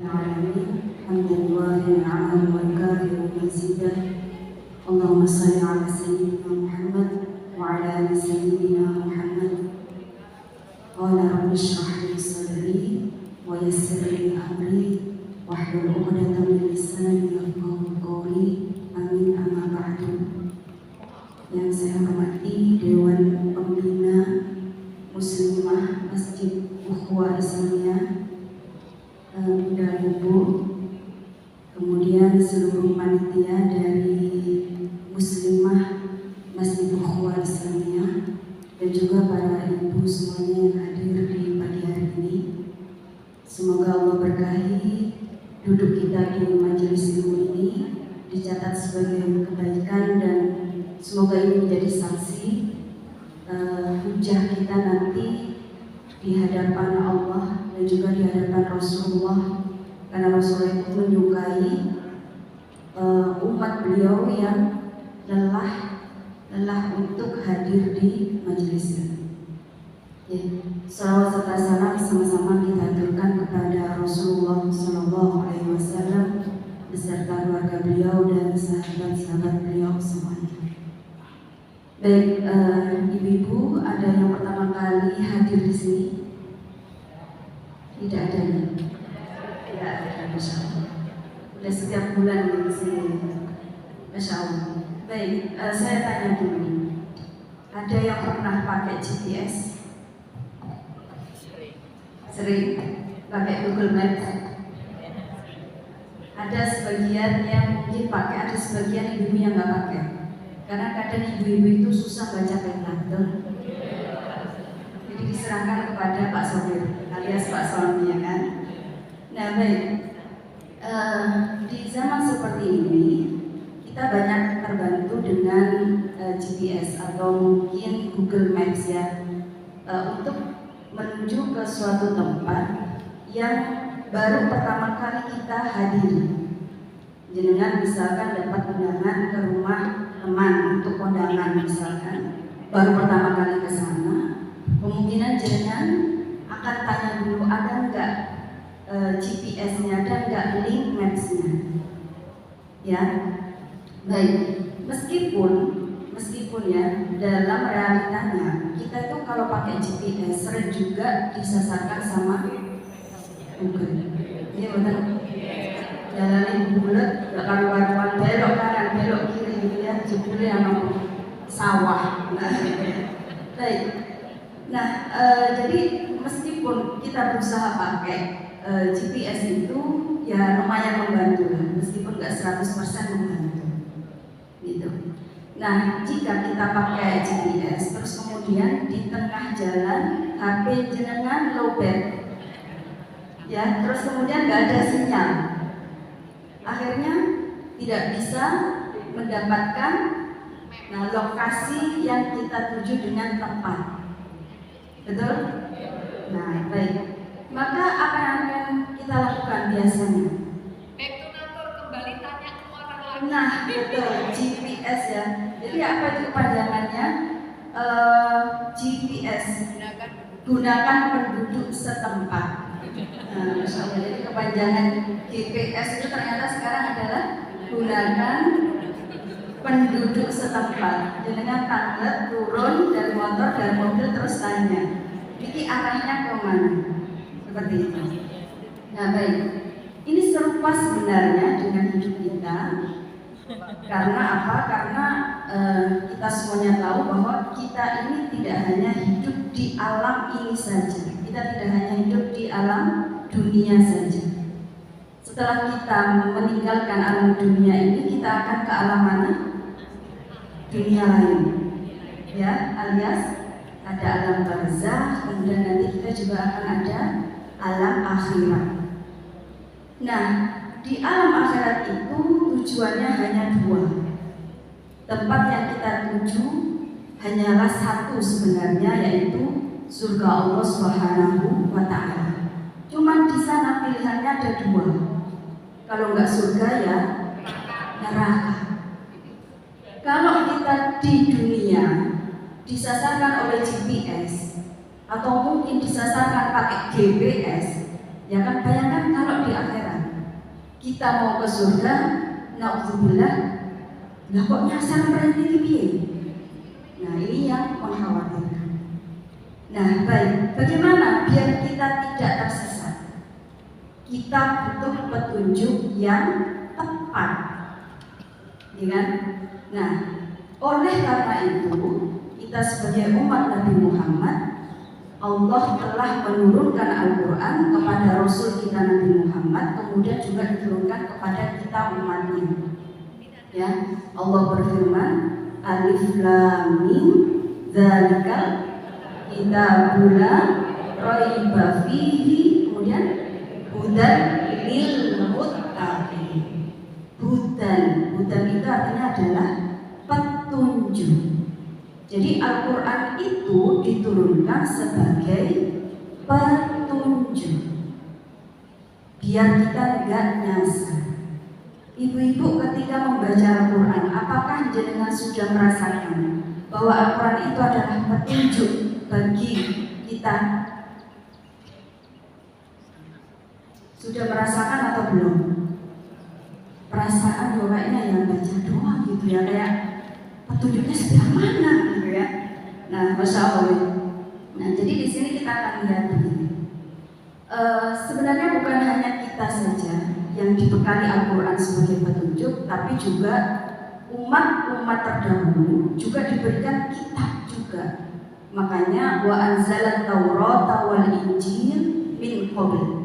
العالمين الحمد لله العالم والكافر والمزيد اللهم صل على سيدنا محمد وعلى ال سيدنا محمد قال رب اشرح لي صدري ويسر لي امري واحلل عقدة من لساني يفقهوا قولي amin amma ba'du. Yang saya hormati Dewan Pembina Muslimah Masjid Ukhuwah Islamiyah Bunda Bubu, kemudian seluruh panitia dari Muslimah Masjid Ukhuwah Islamiyah, dan juga para ibu semuanya yang hadir di pagi hari ini. Semoga Allah berkahi duduk kita di majelis ilmu ini, dicatat sebagai kebaikan, dan semoga ini menjadi saksi hujah kita nanti di hadapan Allah dan juga di hadapan Rasulullah, karena Rasulullah itu menyukai umat beliau yang lelah untuk hadir di majelis ini. Salawat serta salam sama-sama kita aturkan kepada Rasulullah SAW beserta keluarga beliau dan sahabat-sahabat beliau semuanya. Baik, ibu-ibu, ada yang pertama kali hadir di sini? Tidak ada nih? Tidak ada, Masya Allah. Sudah setiap bulan di sini, Masya Allah. Baik, saya tanya dulu, ada yang pernah pakai GPS? Sering pakai Google Maps? Ada sebagian yang mungkin pakai, ada sebagian ibu yang nggak pakai. Karena kadang ibu-ibu itu susah baca peta, betul? Jadi diserahkan kepada Pak Sopir alias Pak Suami, ya kan? Nah baik, di zaman seperti ini kita banyak terbantu dengan GPS atau mungkin Google Maps ya, untuk menuju ke suatu tempat yang baru pertama kali kita hadiri. Jenengan misalkan dapat undangan ke rumah teman untuk kondangan misalkan, baru pertama kali ke sana, kemungkinan jenengan akan tanya dulu ada enggak GPS-nya, ada enggak link maps-nya. Ya. Baik, meskipun ya dalam realitanya kita itu kalau pakai GPS sering juga disasarkan sama Google. Iya betul. Jalannya bulat, gak karuan-karuan, belok kanan, belok kiri gitu ya, jebulnya sama sawah. Baik. Nah, jadi meskipun kita berusaha pakai GPS itu ya lumayan membantu lah, meskipun gak 100% membantu. Gitu. Nah, jika kita pakai GPS terus kemudian di tengah jalan HP jenengan lowbat, ya, terus kemudian nggak ada sinyal, akhirnya tidak bisa mendapatkan lokasi yang kita tuju dengan tepat, betul? Nah, baik. Maka apa yang akan kita lakukan biasanya? Kembali tanya ke orang lain. Nah, betul, GPS ya. Jadi apa itu kepanjangannya? GPS, gunakan penduduk setempat. Nah, misalnya, jadi kepanjangan GPS itu ternyata sekarang adalah gunakan penduduk setempat. Dengan tangga turun dari motor dan mobil terus tanya, ini arahnya ke mana? Seperti itu. Nah baik, ini serupa sebenarnya dengan hidup kita. Karena apa? Karena kita semuanya tahu bahwa kita ini tidak hanya hidup di alam ini saja. Kita tidak hanya hidup di alam dunia saja. Setelah kita meninggalkan alam dunia ini, kita akan ke alam mana? Dunia lain. Ya, alias ada alam barzakh, kemudian nanti kita juga akan ada alam akhirat. Nah, di alam akhirat itu tujuannya hanya dua. Tempat yang kita tuju hanyalah satu sebenarnya, yaitu surga Allah Subhanahu wa Ta'ala. Cuman di sana pilihannya ada dua. Kalau nggak surga ya neraka. Kalau kita di dunia disasarkan oleh GPS atau mungkin disasarkan pakai GPS, ya kan, bayangkan kalau di akhirat kita mau ke surga, naudzubillah, lah kok nyasar berarti piye? Nah ini yang mengkhawatirkan. Nah baik, bagaimana biar kita tidak tersesat? Kita butuh petunjuk yang tepat, ya kan? Nah, oleh karena itu kita sebagai umat Nabi Muhammad, Allah telah menurunkan Al-Quran kepada Rasul kita Nabi Muhammad, kemudian juga diturunkan kepada kita umatnya. Ya, Allah berfirman, Alif Lam Mim, Dzalikal Kitabul La Raiba Fihi, kemudian Hudan lil muttaqin. Hudan itu artinya adalah petunjuk. Jadi Al-Quran itu diturunkan sebagai petunjuk biar kita tidak nyasar. Ibu-ibu ketika membaca Al-Quran, apakah jenengan sudah merasakan bahwa Al-Quran itu adalah petunjuk bagi kita? Sudah merasakan atau belum? Perasaan doanya yang baca doa gitu ya, kayak petunjuknya sebelah mana gitu ya. Nah, Masya Allah. Nah, jadi di sini kita akan lihat begini. Sebenarnya bukan hanya kita saja yang dibekali Al-Quran sebagai petunjuk, tapi juga umat-umat terdahulu juga diberikan kitab juga. Makanya wa anzalat Taurata wal Injil min qabl.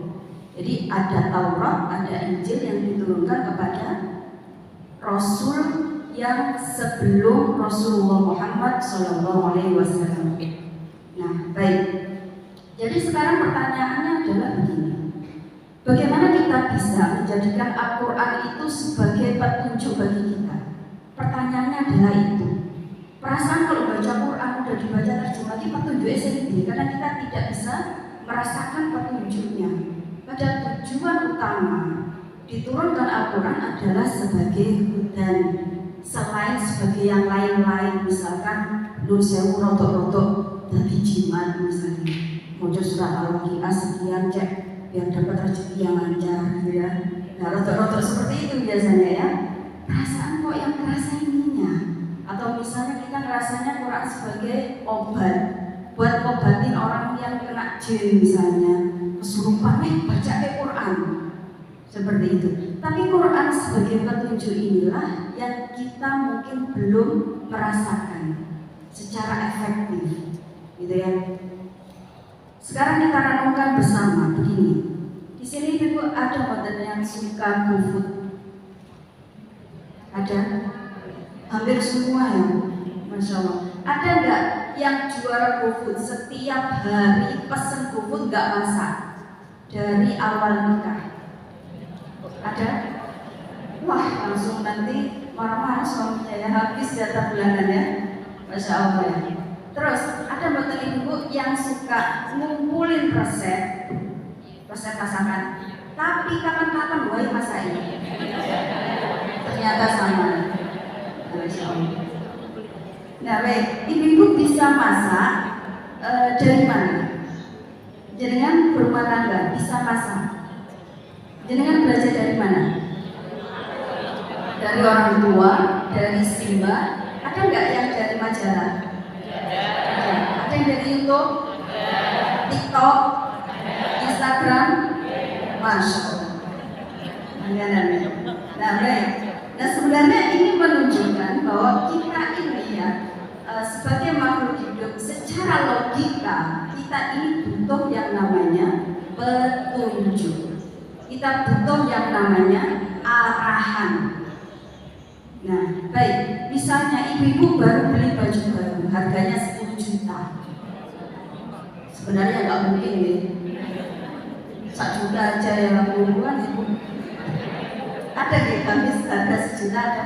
Jadi ada Taurat, ada Injil yang diturunkan kepada Rasul yang sebelum Rasulullah Muhammad SAW. Nah, baik. Jadi sekarang pertanyaannya adalah begini. Bagaimana kita bisa menjadikan Al-Quran itu sebagai petunjuk bagi kita? Pertanyaannya adalah itu. Perasaan kalau baca Quran udah dibaca terjemah lagi petunjuknya sendiri, karena kita tidak bisa merasakan petunjuknya. Padahal tujuan utama diturunkan Al-Quran adalah sebagai hudan, selain sebagai yang lain-lain, misalkan Nun Sewu rotok-rotok dari jimat misalnya, mojo surat Al-Waqiah sekian cek biar dapat rezeki yang lancar gitu ya. Nah rotok-rotok seperti itu biasanya ya. Perasaan kok yang terasa ininya, atau misalnya kita ngerasanya Quran sebagai obat buat obatin orang yang kena jin misalnya, kesurupan baca Quran seperti itu. Tapi Quran sebagai petunjuk inilah yang kita mungkin belum merasakan secara efektif, gitu ya. Sekarang kita renungkan bersama begini. Di sini ibu ada model yang suka GoFood, ada hampir semua ya, Masya Allah. Ada nggak yang juara GoFood setiap hari pesen GoFood nggak masak dari awal nikah? Ada? Wah, langsung nanti marah-marah suaminya ya, habis jatah bulanan ya, Masya Allah ya. Terus ada mbak ibu yang suka ngumpulin resep masakan, tapi kapan-kapan boleh masak ini, ternyata sama. Masya Allah. Nah baik, ibu-ibu bisa masak dari mana? Jenengan berumah tangga bisa masak. Jenengan belajar dari mana? Dari orang tua, dari Simba. Ada nggak yang dari majalah? Ada yang dari YouTube, TikTok, Instagram? Masya Allah. Nah baik. Nah sebenarnya ini menunjukkan bahwa kita ini ya sebagai makhluk hidup secara logika kita ini butuh yang namanya petunjuk. Kita butuh yang namanya arahan. Nah baik, misalnya ibu-ibu baru beli baju baru harganya 10 juta. Sebenarnya nggak mungkin ya, 1 juta aja yang puluhan ibu. Ada di kami harga 1 juta ada.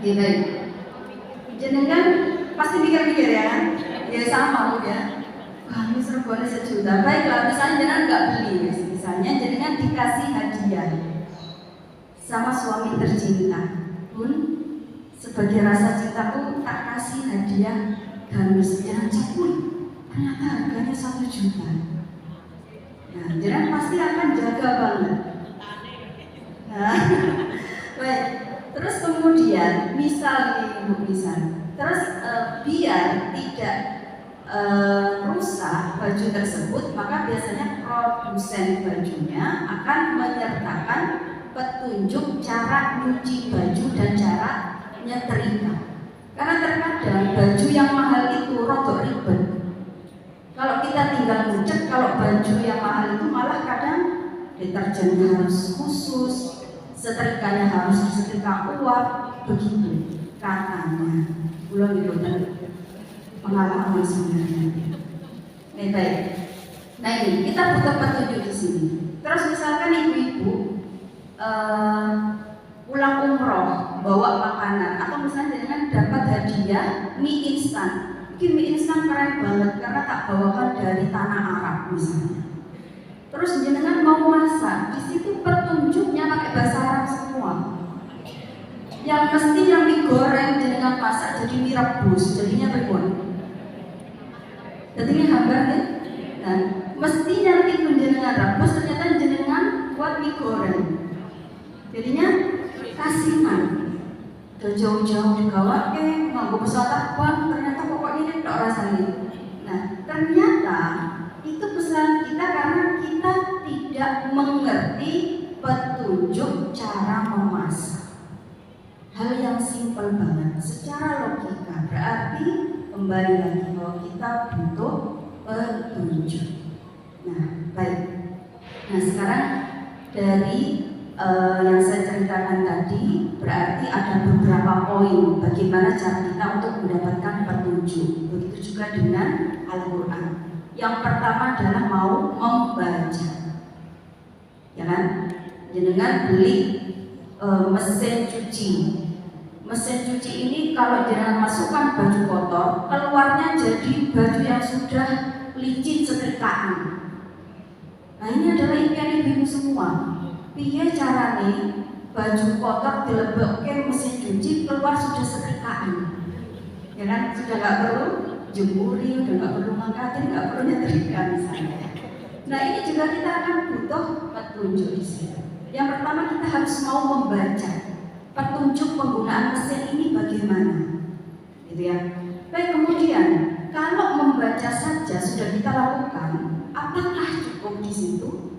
Ya baik. Jenengan pasti mikir-mikir ya kan? Ya sama ya. Kami sergone 1 juta. Baiklah, misalnya jenengan nggak beli, misalnya jenengan dikasih hadiah sama suami tercinta. Pun sebagai rasa cintaku tak kasih hadiah gamis, jangan cekul. Ternyata harganya 1 juta. Nah, jenengan pasti akan jaga banget. misal ini Bu misal. Terus biar tidak rusak baju tersebut, maka biasanya produsen bajunya akan menyertakan petunjuk cara nyuci baju dan cara nyetrika. Karena terkadang baju yang mahal itu rodok ribet. Kalau kita tinggal ngucek, kalau baju yang mahal itu malah kadang deterjennya harus khusus, setrikanya harus disetrika uap, begitu katanya. Belum dibutuhkan pengalaman sebenarnya. Baik. Nah ini kita butuh petunjuk di sini. Terus misalkan ibu-ibu pulang umroh bawa makanan, atau misalnya dengan dapat hadiah mie instan. Mungkin mie instan keren banget karena tak bawakan dari tanah Arab misalnya. Terus jenengan mau masak, di situ petunjuknya pakai bahasa Arab semua. Yang mesti yang digoreng jenengan masak jadi mie rebus, jadinya pripun? Jadinya hambar ya? Nah, mestinya itu jenengan rebus, ternyata jenengan buat mie goreng. Jadinya kasihan. Jauh-jauh digawa nganggo pesawat terbang, ternyata pokoknya ini tidak rasanya. Nah, ternyata itu pesan kita karena kita tidak mengerti petunjuk cara memasak. Hal yang simpel banget, secara logika berarti kembali lagi bahwa kita butuh petunjuk. Nah, baik. Nah, sekarang dari yang saya ceritakan tadi berarti ada beberapa poin bagaimana cara kita untuk mendapatkan petunjuk. Begitu juga dengan Al-Quran. Yang pertama adalah mau membaca, ya kan? Jenengan beli mesin cuci. Mesin cuci ini kalau jenengan masukkan baju kotor, keluarnya jadi baju yang sudah licin setrikaan. Nah ini adalah impian ibu semua. Piye carane baju kotor dilebokke mesin cuci keluar sudah setrikaan, ya kan? Sudah nggak perlu jemuri, udah nggak perlu ngangkatin, nggak perlu nyetrika misalnya. Nah ini juga kita akan butuh petunjuk di sini. Yang pertama kita harus mau membaca petunjuk penggunaan mesin ini bagaimana, gitu ya. Baik, kemudian kalau membaca saja sudah kita lakukan, apakah cukup di situ?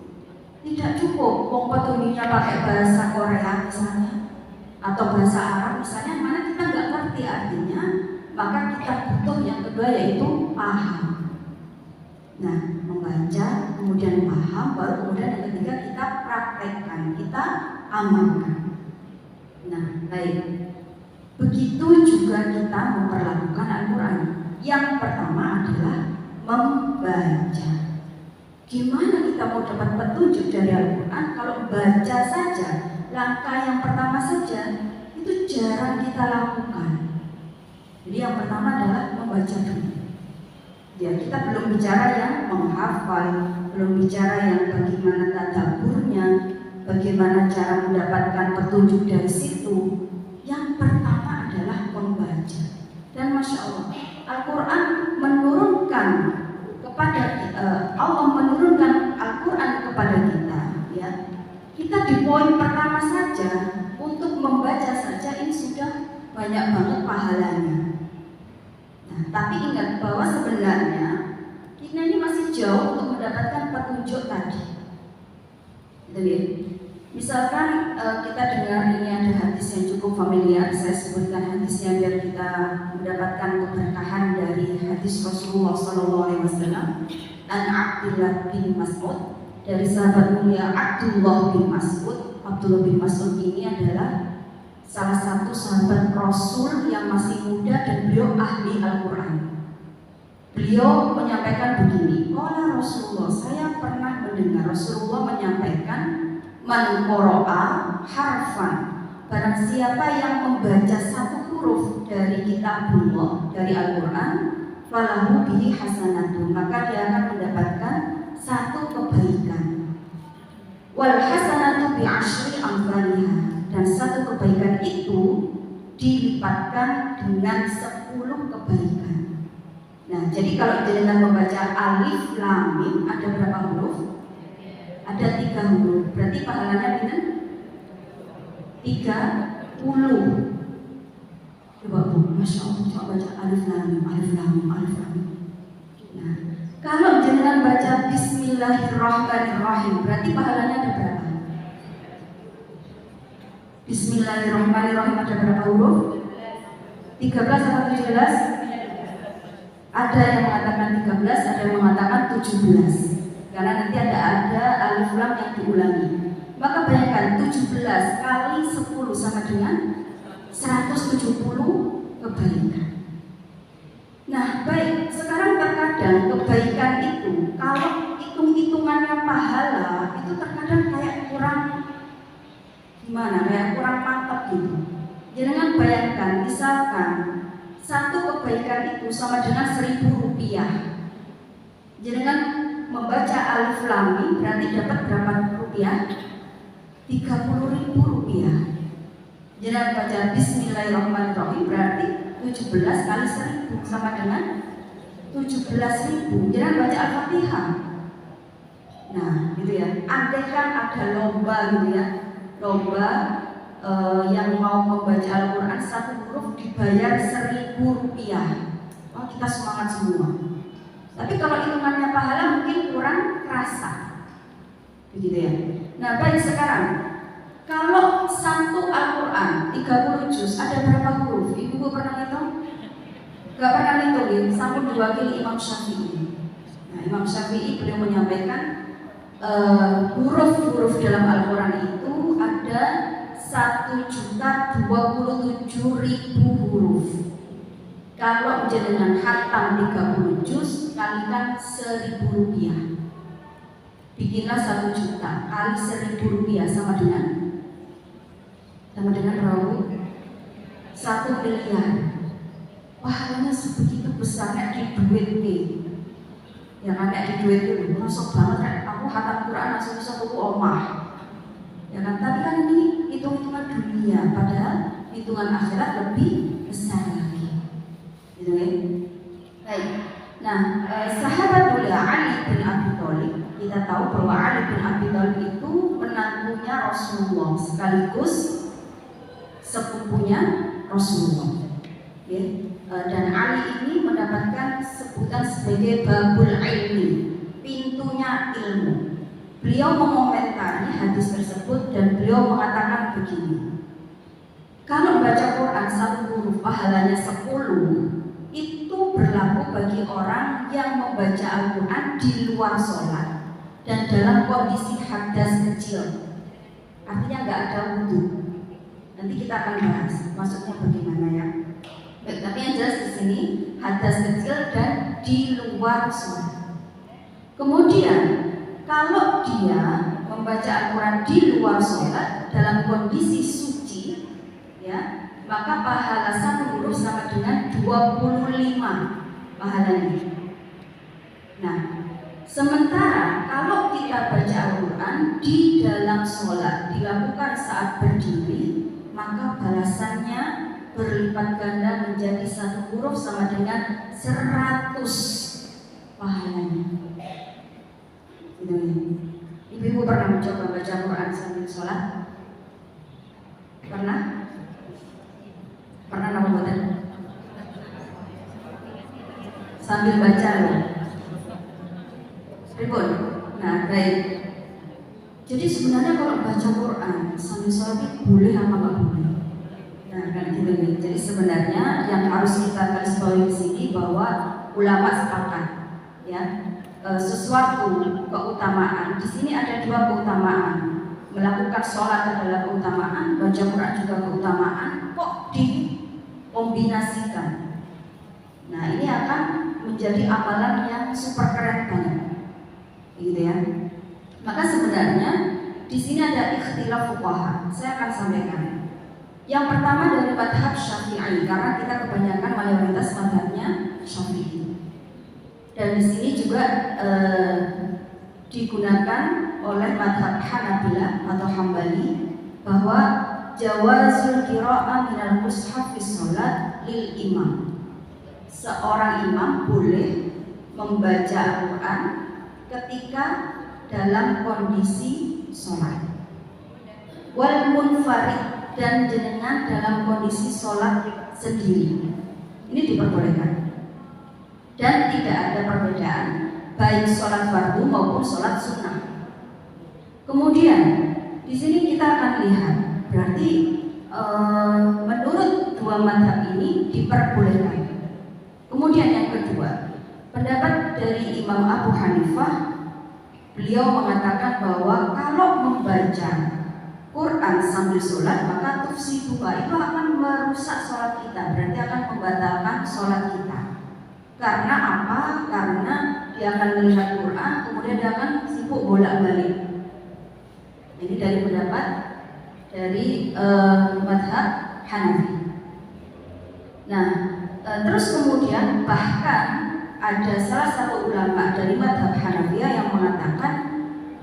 Tidak cukup, petunjuknya pakai bahasa Korea misalnya atau bahasa Arab misalnya, mana kita nggak ngerti artinya, maka kita butuh yang kedua yaitu paham. Nah, membaca, kemudian paham, baru kemudian yang ketiga kita praktekkan, kita amalkan. Nah, baik. Begitu juga kita memperlakukan Al-Quran. Yang pertama adalah membaca. Gimana kita mau dapat petunjuk dari Al-Quran kalau baca saja, langkah yang pertama saja itu jarang kita lakukan. Jadi yang pertama adalah membaca dulu. Ya, kita belum bicara yang menghafal, belum bicara yang bagaimana tadabburnya, bagaimana cara mendapatkan petunjuk dari situ. Yang pertama adalah membaca. Dan Masya Allah, Al-Quran menurunkan kepada Allah menurunkan Al-Quran kepada kita, ya. Kita di poin pertama saja untuk membaca saja ini sudah banyak banget pahalanya. Nah, tapi ingat bahwa sebenarnya kita ini masih jauh untuk mendapatkan petunjuk tadi. Jadi, misalkan kita dengar ini ada hadis yang cukup familiar, saya sebutkan hadisnya biar kita mendapatkan keberkahan dari hadis Rasulullah SAW. An Abdullah bin Mas'ud, dari sahabat mulia Abdullah bin Mas'ud. Abdullah bin Mas'ud ini adalah salah satu sahabat Rasul yang masih muda dan beliau ahli Al-Quran. Beliau menyampaikan begini, qala Rasulullah, saya pernah mendengar Rasulullah menyampaikan, man qara'a harfan, barang siapa yang membaca satu huruf dari kitabullah, dari Al-Quran, falahu bihi hasanatun, maka dia akan mendapatkan satu kebaikan. Wal hasanatu bi asyri amsalihha, dan satu kebaikan itu dilipatkan dengan 10 kebaikan. Nah, jadi kalau jenengan membaca alif lam mim ada berapa huruf? Ada 3 huruf. Berarti pahalanya benar 30. Masya Allah, coba baca alif lam mim, alif lam mim, alif lam mim. Nah, kalau jenengan baca Bismillahirrahmanirrahim, berarti pahalanya ada berapa? Bismillahirrahmanirrahim ada berapa huruf? 13 atau 17? Ada yang mengatakan 13, ada yang mengatakan 17. Karena nanti ada alif lam yang diulangi. Maka bayangkan 17 kali 10 sama dengan 170 kebaikan. Nah, baik, sekarang terkadang kebaikan itu kalau hitung-hitungannya pahala itu terkadang kayak kurang gimana, kayak kurang mantap gitu. Jangan bayangkan, misalkan satu kebaikan itu sama dengan 1.000 rupiah. Jangan membaca alif lam mim berarti dapat berapa rupiah? 30.000 rupiah. Jangan baca Bismillahirrahmanirrahim berarti 17 kali 1.000 sama dengan 17.000. Jangan baca Al-Fatihah. Nah, gitu ya. Andaikan ada lomba gitu ya, lomba yang mau membaca Al-Quran satu huruf dibayar 1.000 rupiah. Oh, kita semangat semua. Tapi kalau hitungannya pahala mungkin kurang kerasa, begitu ya. Nah, baik, sekarang kalau satu Al-Quran 30 juz ada berapa huruf? Ibu pernah hitung? Gak pernah hitung ya, sampun diwakili Imam Syafi'i. Nah, Imam Syafi'i beliau menyampaikan huruf-huruf dalam Al-Quran itu ada 1.027.000 huruf. Kalau jenengan khatam 30 juz kalikan 1.000 rupiah. Bikinlah 1 juta kali 1.000 rupiah sama dengan berapa? 1 miliar. Pahalanya sebegitu besar kayak di duit nih. Ya kan, kayak di duit itu masuk banget kan. Aku khatam Quran langsung bisa tuku omah. Ya kan, tapi kan ini hitung-hitungan dunia, padahal hitungan akhirat lebih besar lagi. Gitu ya. Baik. Nah, sahabat mulia Ali bin Abi Thalib, kita tahu bahwa Ali bin Abi Thalib itu menantunya Rasulullah sekaligus sepupunya Rasulullah. Ya. Dan Ali ini mendapatkan sebutan sebagai babul ilmi, pintunya ilmu. Beliau mengomentari hadis tersebut dan beliau mengatakan begini: kalau baca Quran satu huruf pahalanya 10, itu berlaku bagi orang yang membaca Al-Quran di luar sholat dan dalam kondisi hadas kecil. Artinya nggak ada wudhu. Nanti kita akan bahas maksudnya bagaimana ya. Baik, tapi yang jelas di sini hadas kecil dan di luar sholat. Kemudian kalau dia membaca Al-Quran di luar sholat dalam kondisi suci, ya, maka pahala satu huruf sama dengan 25 pahalanya. Nah, sementara kalau kita baca Al-Quran di dalam sholat dilakukan saat berdiri, maka balasannya berlipat ganda menjadi satu huruf sama dengan 100 pahalanya. Gitu ya. Ibu pernah mencoba baca Quran sambil sholat? Pernah? Pernah nama buatan? Sambil baca loh. Ribut. Nah, baik. Jadi sebenarnya kalau baca Quran sambil sholat itu boleh apa nggak boleh? Nah, kan gitu nih. Jadi sebenarnya yang harus kita garis bawahi di sini bahwa ulama sepakat, ya, sesuatu keutamaan. Di sini ada 2 keutamaan. Melakukan sholat adalah keutamaan, baca Quran juga keutamaan. Kok dikombinasikan? Nah, ini akan menjadi amalan yang super keren banget, gitu ya. Maka sebenarnya di sini ada ikhtilaf fuqaha. Saya akan sampaikan. Yang pertama dari madhab Syafi'i, karena kita kebanyakan mayoritas madhabnya Syafi'i. Dan di sini juga digunakan oleh madhab Hanabilah atau Hambali bahwa jawazul qira'ah minal mushaf fi sholat lil imam. Seorang imam boleh membaca Al-Quran ketika dalam kondisi sholat. Wal munfarid, dan jenengan dalam kondisi sholat sendiri. Ini diperbolehkan. Dan tidak ada perbedaan baik sholat fardu maupun sholat sunnah. Kemudian di sini kita akan lihat, berarti menurut dua mazhab ini diperbolehkan. Kemudian yang kedua, pendapat dari Imam Abu Hanifah, beliau mengatakan bahwa kalau membaca Quran sambil sholat maka tufsiduha, itu akan merusak sholat kita, berarti akan membatalkan sholat kita. Karena apa? Karena dia akan melihat Quran, kemudian dia akan sibuk bolak-balik. Ini dari pendapat dari mazhab Hanafi. Nah, terus kemudian bahkan ada salah satu ulama dari mazhab Hanafiyah yang mengatakan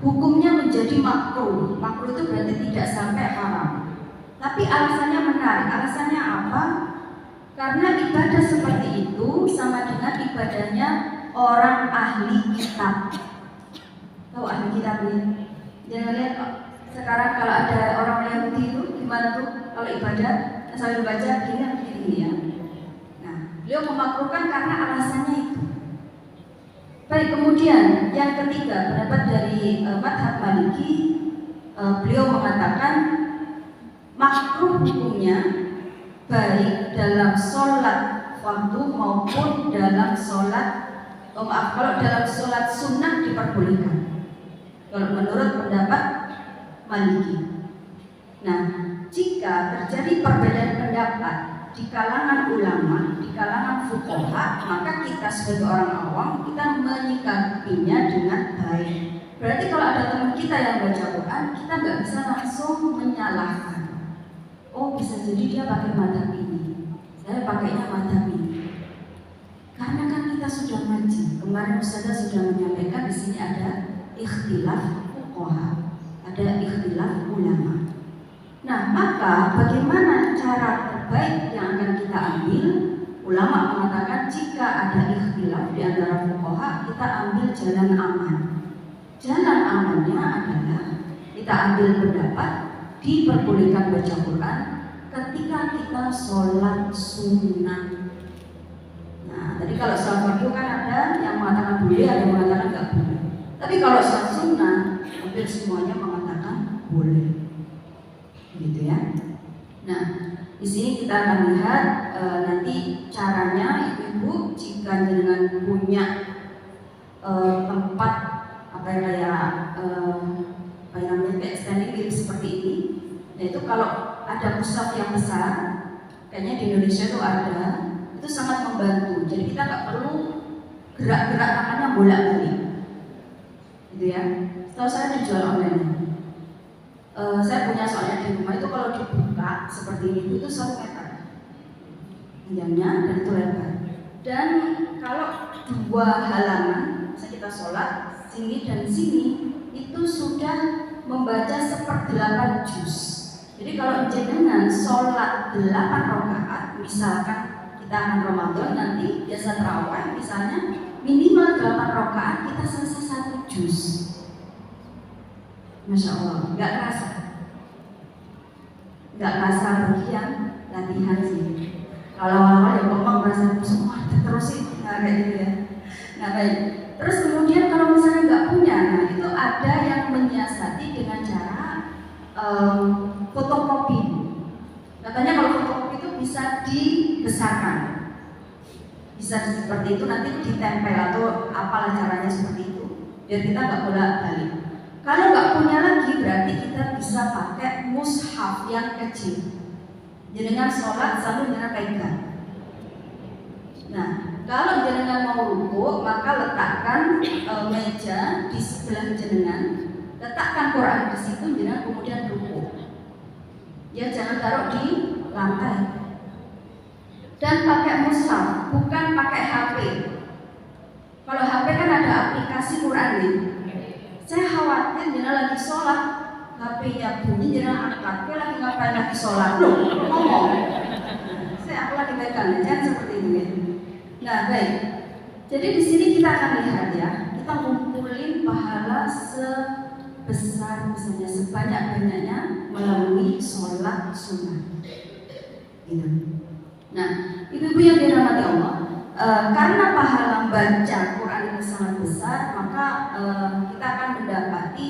hukumnya menjadi makruh. Makruh itu berarti tidak sampai haram. Tapi alasannya menarik. Alasannya apa? Karena ibadah seperti itu sama dengan ibadahnya orang ahli kitab. Tahu ahli kitab ini? Jangan lihat kok. Sekarang kalau ada orang Yahudi itu gimana tuh kalau ibadah sambil baca gini ya. Nah, beliau memakruhkan karena alasannya itu. Baik, kemudian yang ketiga pendapat dari mazhab Maliki, beliau mengatakan makruh hukumnya baik dalam sholat fardu maupun dalam sholat kalau dalam sholat sunnah diperbolehkan. Kalau menurut pendapat Maliki. Nah, jika terjadi perbedaan pendapat di kalangan ulama, di kalangan fuqaha, maka kita sebagai orang awam kita menyikapinya dengan baik. Berarti kalau ada teman kita yang baca Quran, kita nggak bisa langsung menyalahkan. Oh, bisa jadi dia pakai mazhab ini, saya pakainya mazhab ini. Karena kan kita sudah ngaji. Kemarin Ustazah sudah menyampaikan di sini ada ikhtilaf fuqaha, ada ikhtilaf ulama. Nah, maka bagaimana cara terbaik yang akan kita ambil? Ulama mengatakan jika ada ikhtilaf di antara fuqaha, kita ambil jalan aman. Jalan amannya adalah kita ambil pendapat diperbolehkan baca Quran ketika kita sholat sunnah. Nah, tadi kalau sholat fardu kan ada yang mengatakan boleh, ada yang mengatakan tidak boleh. Tapi kalau sholat sunnah, hampir semuanya mengatakan boleh. Gitu ya. Nah, di sini kita akan lihat nanti caranya ibu-ibu jika dengan punya tempat apa kayak namanya standing game seperti ini, yaitu kalau ada mushaf yang besar, kayaknya di Indonesia itu ada, itu sangat membantu. Jadi kita nggak perlu gerak-gerak tangannya bolak-balik, gitu ya. Setahu saya dijual online. Saya punya soalnya di rumah itu kalau dibuka seperti ini itu 1 meter panjangnya dan itu lebar. Dan kalau 2 halaman kita sholat sini dan sini itu sudah membaca 1/8 juz. Jadi kalau jenengan sholat 8 rakaat, misalkan kita akan Ramadan nanti biasa tarawih misalnya minimal 8 rakaat kita selesai 1 juz. Masya Allah, nggak kerasa bagian latihan sih. Kalau awal-awal ya ngomong merasa semua terus sih, nah kayak gitu ya. Nah baik, terus kemudian kalau misalnya nggak punya, nah itu ada yang menyiasati dengan cara fotokopi. Katanya kalau fotokopi itu bisa dibesarkan, bisa seperti itu nanti ditempel atau apalah caranya seperti itu, biar kita nggak bolak-balik. Kalau nggak punya lagi berarti kita bisa pakai mushaf yang kecil. Jenengan sholat sambil jenengan pegang. Nah, kalau jenengan mau ruku maka letakkan meja di sebelah jenengan, letakkan Quran di situ, jenengan kemudian ruku. Ya jangan taruh di lantai. Dan pakai mushaf, bukan pakai HP. Kalau HP kan ada aplikasi Quran nih. Saya khawatir jenengan lagi sholat, HP-nya bunyi, jenengan angkat, saya lagi ngapain lagi sholat? Loh, ngomong. Aku lagi pegang, jangan seperti ini. Nah, baik. Jadi di sini kita akan lihat ya, kita ngumpulin pahala sebesar misalnya sebanyak-banyaknya melalui sholat sunnah. Gitu. Nah, ibu-ibu yang dirahmati Allah, karena pahala membaca Quran ini sangat besar, maka kita akan mendapati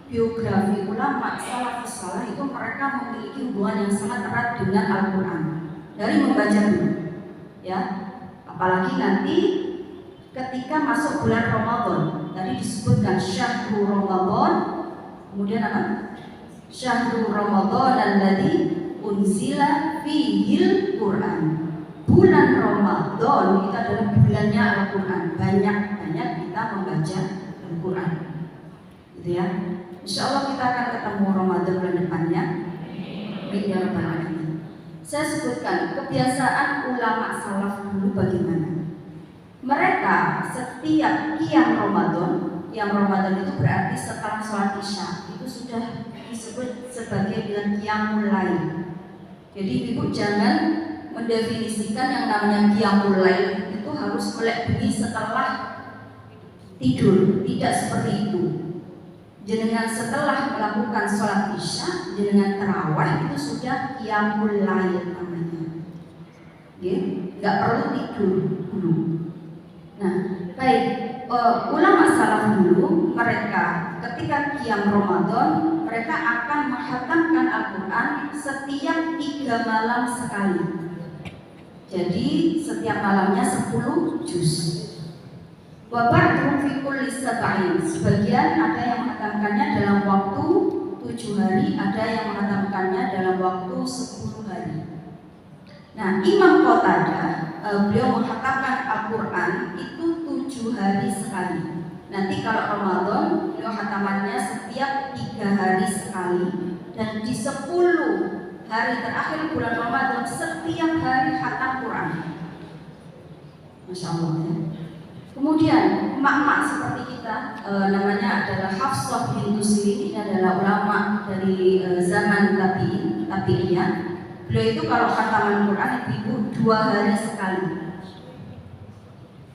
biografi ulama salafus saleh itu mereka memiliki hubungan yang sangat erat dengan Al-Quran dari membaca dulu, ya. Apalagi nanti ketika masuk bulan Ramadan, tadi disebutkan syahrul Ramadan, kemudian apa? Syahrul Ramadan alladzi unzila fihil Quran. Bulan Ramadan itu adalah bulannya Al-Quran. Banyak-banyak kita membaca Al-Quran, gitu ya. Insya Allah kita akan ketemu Ramadan bulan depannya. Ya Rabbal Alamin. Saya sebutkan kebiasaan ulama salaf dulu bagaimana. Mereka setiap qiyam Ramadan itu berarti setelah sholat isya, itu sudah disebut sebagai bulan qiyamul lail. Jadi ibu jangan mendefinisikan yang namanya qiyamul lail itu harus melek bunyi setelah tidur, tidak seperti itu. Jenengan setelah melakukan sholat isya, jenengan tarawih itu sudah qiyamul lail namanya. Ya, nggak perlu tidur dulu. Nah, baik, ulama salaf dulu mereka ketika qiyam Ramadan mereka akan menghatamkan Al-Quran setiap 3 malam sekali. Jadi setiap malamnya 10 juz. Wabadu fi kulli sab'in. Sebagian ada yang menghatamkannya dalam waktu 7 hari, ada yang menghatamkannya dalam waktu 10 hari. Nah, Imam Qatadah beliau menghatamkan Al-Quran itu 7 hari sekali. Nanti kalau Ramadan beliau hatamannya setiap 3 hari sekali, dan di 10 hari terakhir bulan Ramadan setiap hari khatam Quran. Masya Allah ya. Kemudian emak-emak seperti kita, namanya adalah Hafsah bintu Sirin, ini adalah ulama dari zaman tabi'iyah. Beliau itu kalau khataman Quran ibu 2 hari sekali.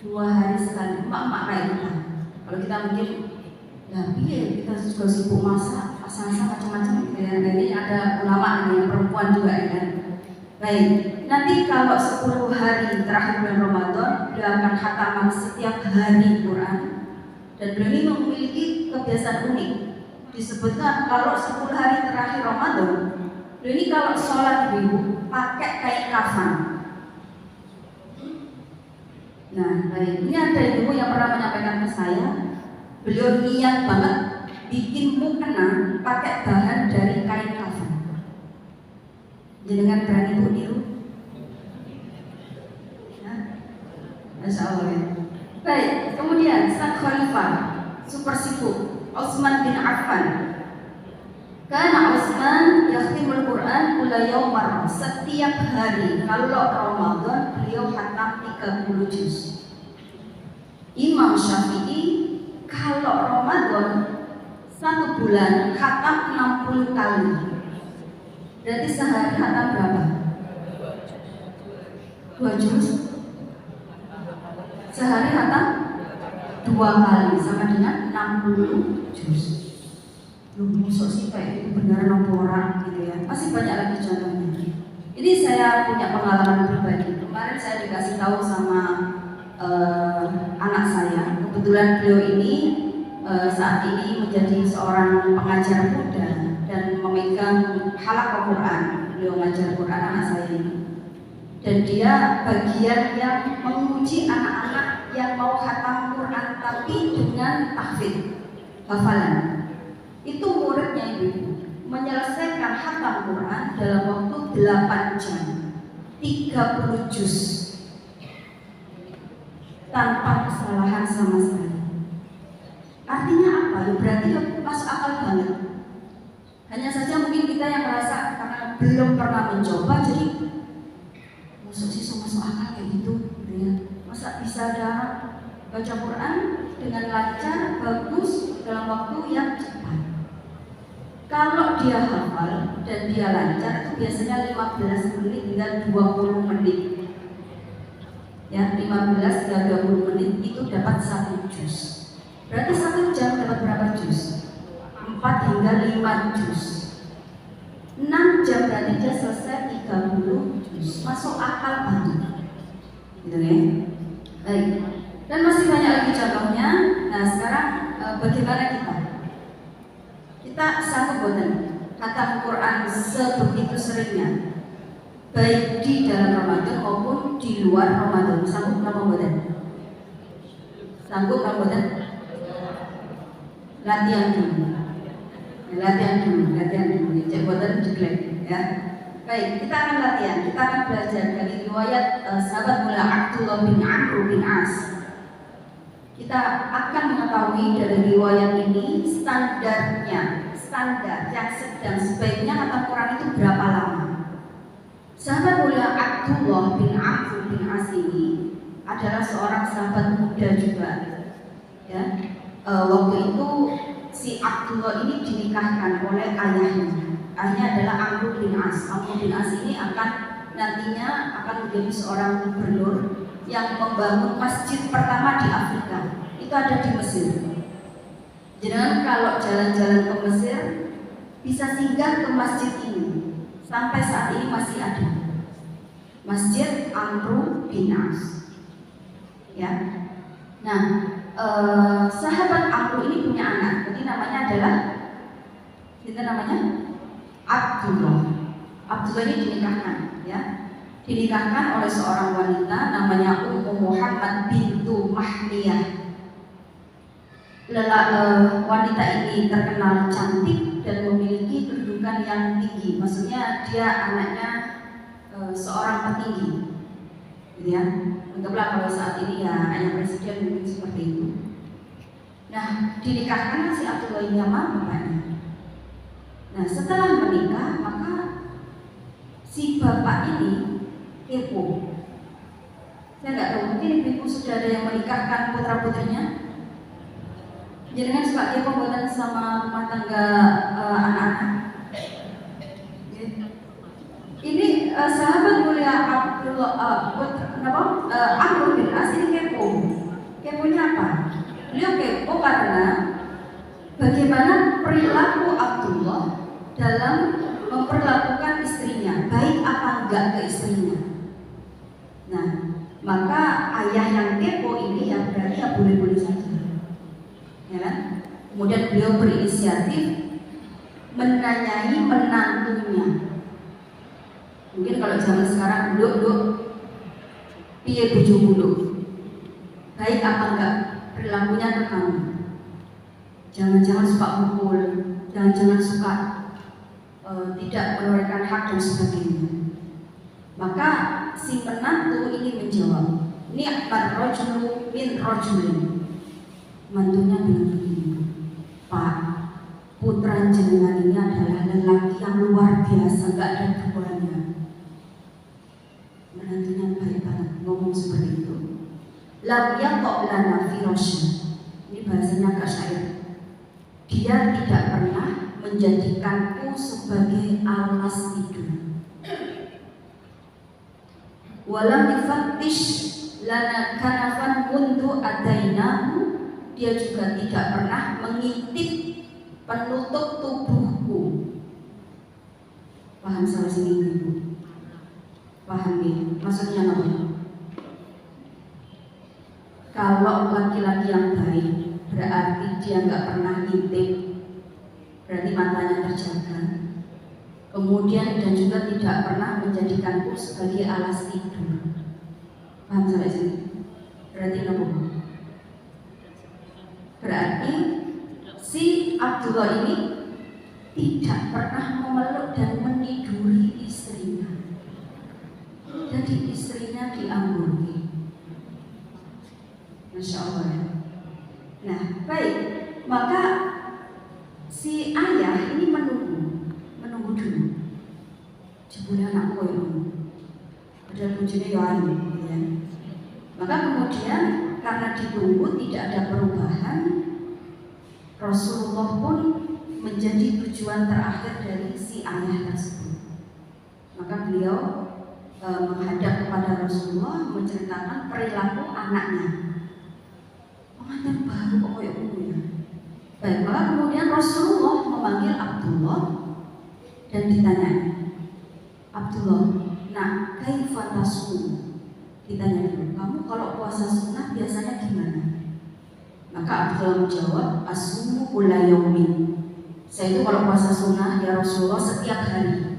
2 hari sekali, emak-emak kayak kita. Kalau kita mungkin, ya kita juga sibuk masak, asal-asal macam-macam. Ini ada ulama yang perempuan juga ya kan. Baik, nanti kalau 10 hari terakhir bulan Ramadan, beliau akan khataman setiap hari Quran. Dan beliau ini memiliki kebiasaan unik. Disebutkan kalau 10 hari terakhir Ramadan, beliau ini kalau sholat ibu pakai kain kafan. Nah, baik, ini ada ibu yang pernah menyampaikan ke saya, beliau niat banget bikin mukena pakai bahan dari kain kafan. Jenengan berani bu niru? Masya Allah ya. Baik, kemudian sang khalifah super sibuk Utsman bin Affan. Karena Utsman yakhtimul Quran kula yaumar, setiap hari kalau Ramadan beliau khatam 30 juz. Imam Syafi'i kalau Ramadan 1 bulan khatam 60 kali. Berarti sehari khatam berapa? 2 juz. Sehari khatam 2 kali sama dengan 60 juz. Lu sok sih kayak itu beneran orang gitu ya. Masih banyak lagi contohnya. Ini saya punya pengalaman pribadi. Kemarin saya dikasih tahu sama anak saya. Kebetulan beliau ini saat ini menjadi seorang pengajar muda dan memegang halaqah Quran. Beliau mengajar Quran anak saya ini. Dan dia bagian yang menguji anak-anak yang mau khatam Quran tapi dengan tahfidz, hafalan. Itu muridnya ibu menyelesaikan khatam Quran dalam waktu 8 jam, 30 juz tanpa kesalahan sama sekali. Artinya apa? Berarti masuk akal banget. Hanya saja mungkin kita yang merasa karena belum pernah mencoba, jadi masuk sih masuk akal kayak gitu, ya. Masa bisa ada baca Quran dengan lancar, bagus dalam waktu yang cepat. Kalau dia hafal dan dia lancar itu biasanya 15 menit hingga 20 menit. Ya, 15 hingga 20 menit itu dapat 1 juz. Berarti 1 jam dapat berapa juz? 4 hingga 5 juz. 6 jam berarti dia selesai 30 juz. Masuk akal banget. Gitu ya. Baik. Dan masih banyak lagi contohnya. Nah, sekarang bagaimana kita? Kita sanggup boten khatam Quran sebegitu seringnya, baik di dalam Ramadan maupun di luar Ramadan. Sanggup napa boten? Sanggup napa boten? Latihan dulu. Latihan dulu. Cek boten jeglek ya. Baik, kita akan latihan. Kita akan belajar dari riwayat sahabat mulia Abdullah bin Amr bin As. Kita akan mengetahui dari riwayat ini standar yang sedang sebaiknya khatam Quran itu berapa lama. Sahabat mulia Abdullah bin Amr bin As ini adalah seorang sahabat muda juga. Ya, waktu itu si Abdullah ini dinikahkan oleh ayahnya. Ayahnya adalah Amr bin As. Amr bin As ini nantinya akan menjadi seorang gubernur yang membangun masjid pertama di Afrika. Itu ada di Mesir. Jangan kalau jalan-jalan ke Mesir bisa singgah ke masjid ini. Sampai saat ini masih ada Masjid Amr bin As. Ya. Nah, sahabat Amr ini punya anak. Jadi namanya adalah Abdullah. Abdullah ini dinikahkan, ya. Dinikahkan oleh seorang wanita namanya Ummu Muhammad bintu Mahniyah. Wanita ini terkenal cantik dan memiliki kedudukan yang tinggi. Maksudnya dia anaknya seorang petinggi, gitu ya. Anggaplah kalau saat ini ya anaknya presiden mungkin seperti itu. Nah, dinikahkan si Abdullah ini sama bapaknya. Nah, setelah menikah maka si bapak ini kepo. Saya nggak tahu, mungkin ibu sudah ada yang menikahkan putra putrinya. Jangan suka dia pembuatan sama rumah tangga anak-anak. Ini sahabat mulia Abdullah Amr bin As ini kepo. Keponya apa? Beliau kepo karena bagaimana perilaku Abdullah dalam memperlakukan istrinya, baik apa enggak ke istrinya. Nah, maka ayah yang kepo ini yang berarti ya boleh-boleh saja. Ya kan? Kemudian beliau berinisiatif menanyai menantunya. Mungkin kalau zaman sekarang duduk piye bojomu, baik apa enggak perilakunya ke kamu. Jangan-jangan suka mukul, jangan-jangan suka tidak menunaikan hak dan sebagainya. Maka si menantu ini menjawab, ni'mat rajulu min rajulin. Mantunya bilang begini, Pak, putra jenengan ini adalah lelaki yang luar biasa, gak ada duanya. Menantunya baik banget ngomong seperti itu. Lam yatok lana firasya. Ini bahasanya agak syair. Dia tidak pernah menjadikanku sebagai alas tidur. Walam difattish lana kanafan mundu adainahu. Dia juga tidak pernah mengintip penutup tubuhku. Paham salah sini ibu? Paham ya? Maksudnya apa? Kalau laki-laki yang baik berarti dia nggak pernah ngintip, berarti matanya terjaga. Kemudian dan juga tidak pernah menjadikanku sebagai alas tidur. Paham sampai sini? Berarti apa? Berarti si Abdullah ini tidak pernah memeluk dan meniduri istrinya. Jadi istrinya diamburi. Masya Allah ya. Nah baik, maka si ayah ini menunggu dulu. Jebule anakku ya, padahal bujune ya ayu, ya. Maka kemudian karena ditunggu tidak ada perubahan, Rasulullah pun menjadi tujuan terakhir dari si ayah tersebut. Maka beliau menghadap kepada Rasulullah menceritakan perilaku anaknya. Pengantin baru kok kayak ya. Baik, maka kemudian Rasulullah memanggil Abdullah dan ditanya, Abdullah, nah kaifa tasum? Ditanya dulu, kamu kalau puasa sunnah biasanya gimana? Maka Abdullah menjawab, asumu kulla yaumin. Saya itu kalau puasa sunnah ya Rasulullah setiap hari.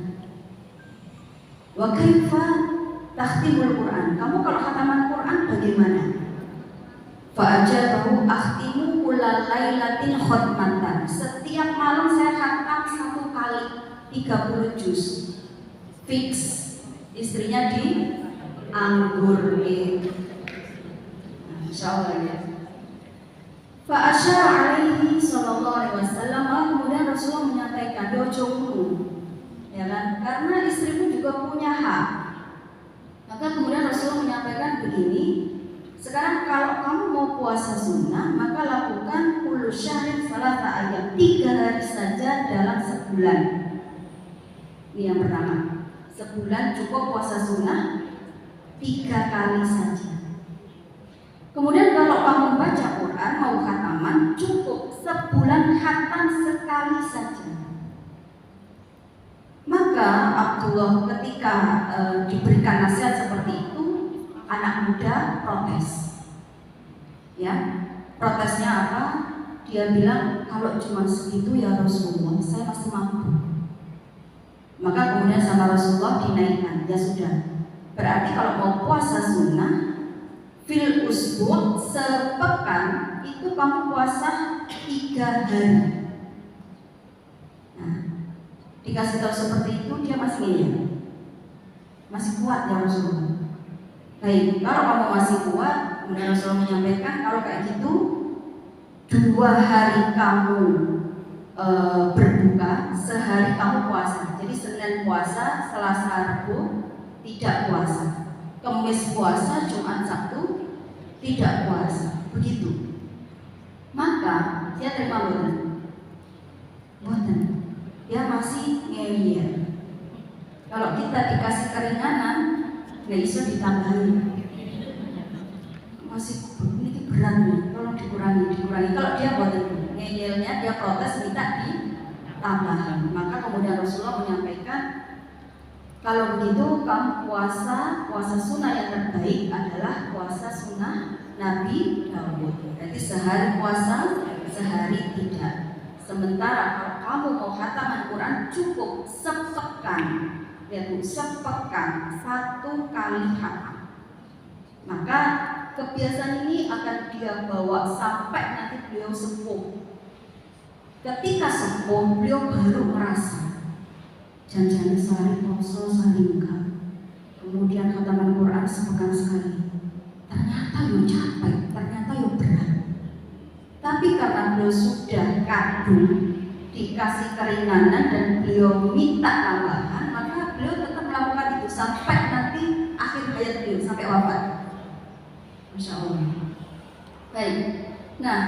Wa kaifa takhtimul Quran? Kamu kalau khataman Quran bagaimana? Fa ajabahu akhtimu kulla lailatin khatmatan. Setiap malam saya khatam 1 kali 30 juz. Fix. Istrinya di anggur insyaallah ya. Fa asyara alaihi sallallahu alaihi wasallam, kemudian Rasulullah menyampaikan dojo dulu, ya kan? Karena istrimu juga punya hak. Maka kemudian Rasulullah menyampaikan begini, sekarang kalau kamu mau puasa sunnah, maka lakukan kullu syahrin salasa ayam, 3 hari saja dalam sebulan. Ini yang pertama, sebulan cukup puasa sunnah 3 kali saja. Kemudian kalau kamu baca Quran mau khataman, cukup sebulan khatam sekali saja. Maka Abdullah ketika diberikan nasihat seperti itu, anak muda protes. Ya, protesnya apa? Dia bilang, kalau cuma segitu ya Rasulullah, saya masih mampu. Maka kemudian sama Rasulullah dinaikkan, ya sudah. Berarti kalau mau puasa sunnah fil usbu' sepekan itu kamu puasa 3 hari. Nah, dikasih tahu seperti itu dia masih ngeyel, masih kuat ya Rasulullah. Baik, kalau kamu masih kuat, kemudian Rasulullah menyampaikan kalau kayak gitu 2 hari kamu berbuka, sehari kamu puasa. Jadi Senin puasa, Selasa, Rabu tidak puasa, Kamis puasa, Jumat, Sabtu tidak puasa, begitu. Maka dia terima buatan, dia masih ngeyel. Kalau kita dikasih keringanan, nggak bisa ditambahin. Masih ini berat nih, tolong dikurangi. Kalau dia buatan ngeyelnya, dia protes minta ditambahin. Maka kemudian Rasulullah menyampaikan, kalau begitu kamu puasa sunnah yang terbaik adalah puasa sunnah Nabi Daud. Jadi sehari puasa, sehari tidak. Sementara kalau kamu mau khataman Quran cukup sepekan, yaitu sepekan 1 kali khatam. Maka kebiasaan ini akan dia bawa sampai nanti beliau sepuh. Ketika sepuh, beliau baru merasa jangan sehari puasa, sehari enggak. Kemudian khataman Quran sepekan sekali. Ternyata yo capek, ternyata yo berat. Tapi karena beliau sudah kadung dikasih keringanan dan beliau minta tambahan, maka beliau tetap melakukan itu sampai nanti akhir hayat beliau, sampai wafat. Masya Allah. Baik. Nah,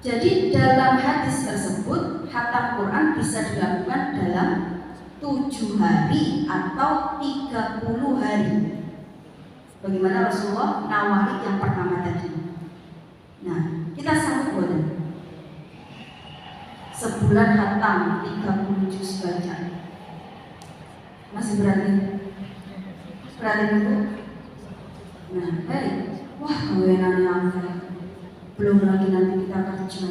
jadi dalam hadis tersebut khatam Quran bisa dilakukan dalam 7 hari atau 30 hari. Bagaimana Rasulullah nawari yang pertama tadi. Nah, kita sambut boleh. Sebulan khatam 30 juz baca. Masih berani? Berani dulu? Nah, baik. Wah, kawenannya apa? Belum lagi nanti kita kerja,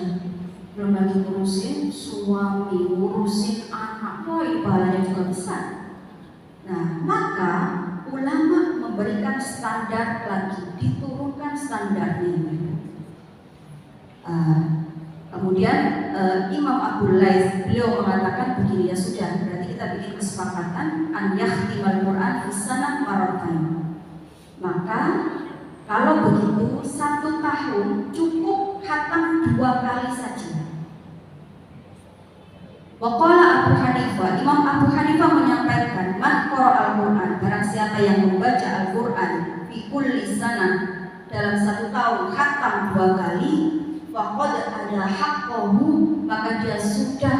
belum lagi ngurusin suami, ngurusin anak, ibadahnya juga besar. Nah, maka ulama memberikan standar lagi, diturunkan standarnya. Kemudian Imam Abu Laits beliau mengatakan begini, ya sudah, berarti kita bikin kesepakatan an yakhtimal Quran fi sanah marratan. Maka kalau begitu 1 tahun cukup khatam 2 kali saja. Waqala Abu Hanifah, Imam Abu Hanifah menyampaikan, man qara al-Quran, barang siapa yang membaca Al-Quran fi kulli sanah, dalam 1 tahun khatam 2 kali, faqad ada haqqahu, maka dia sudah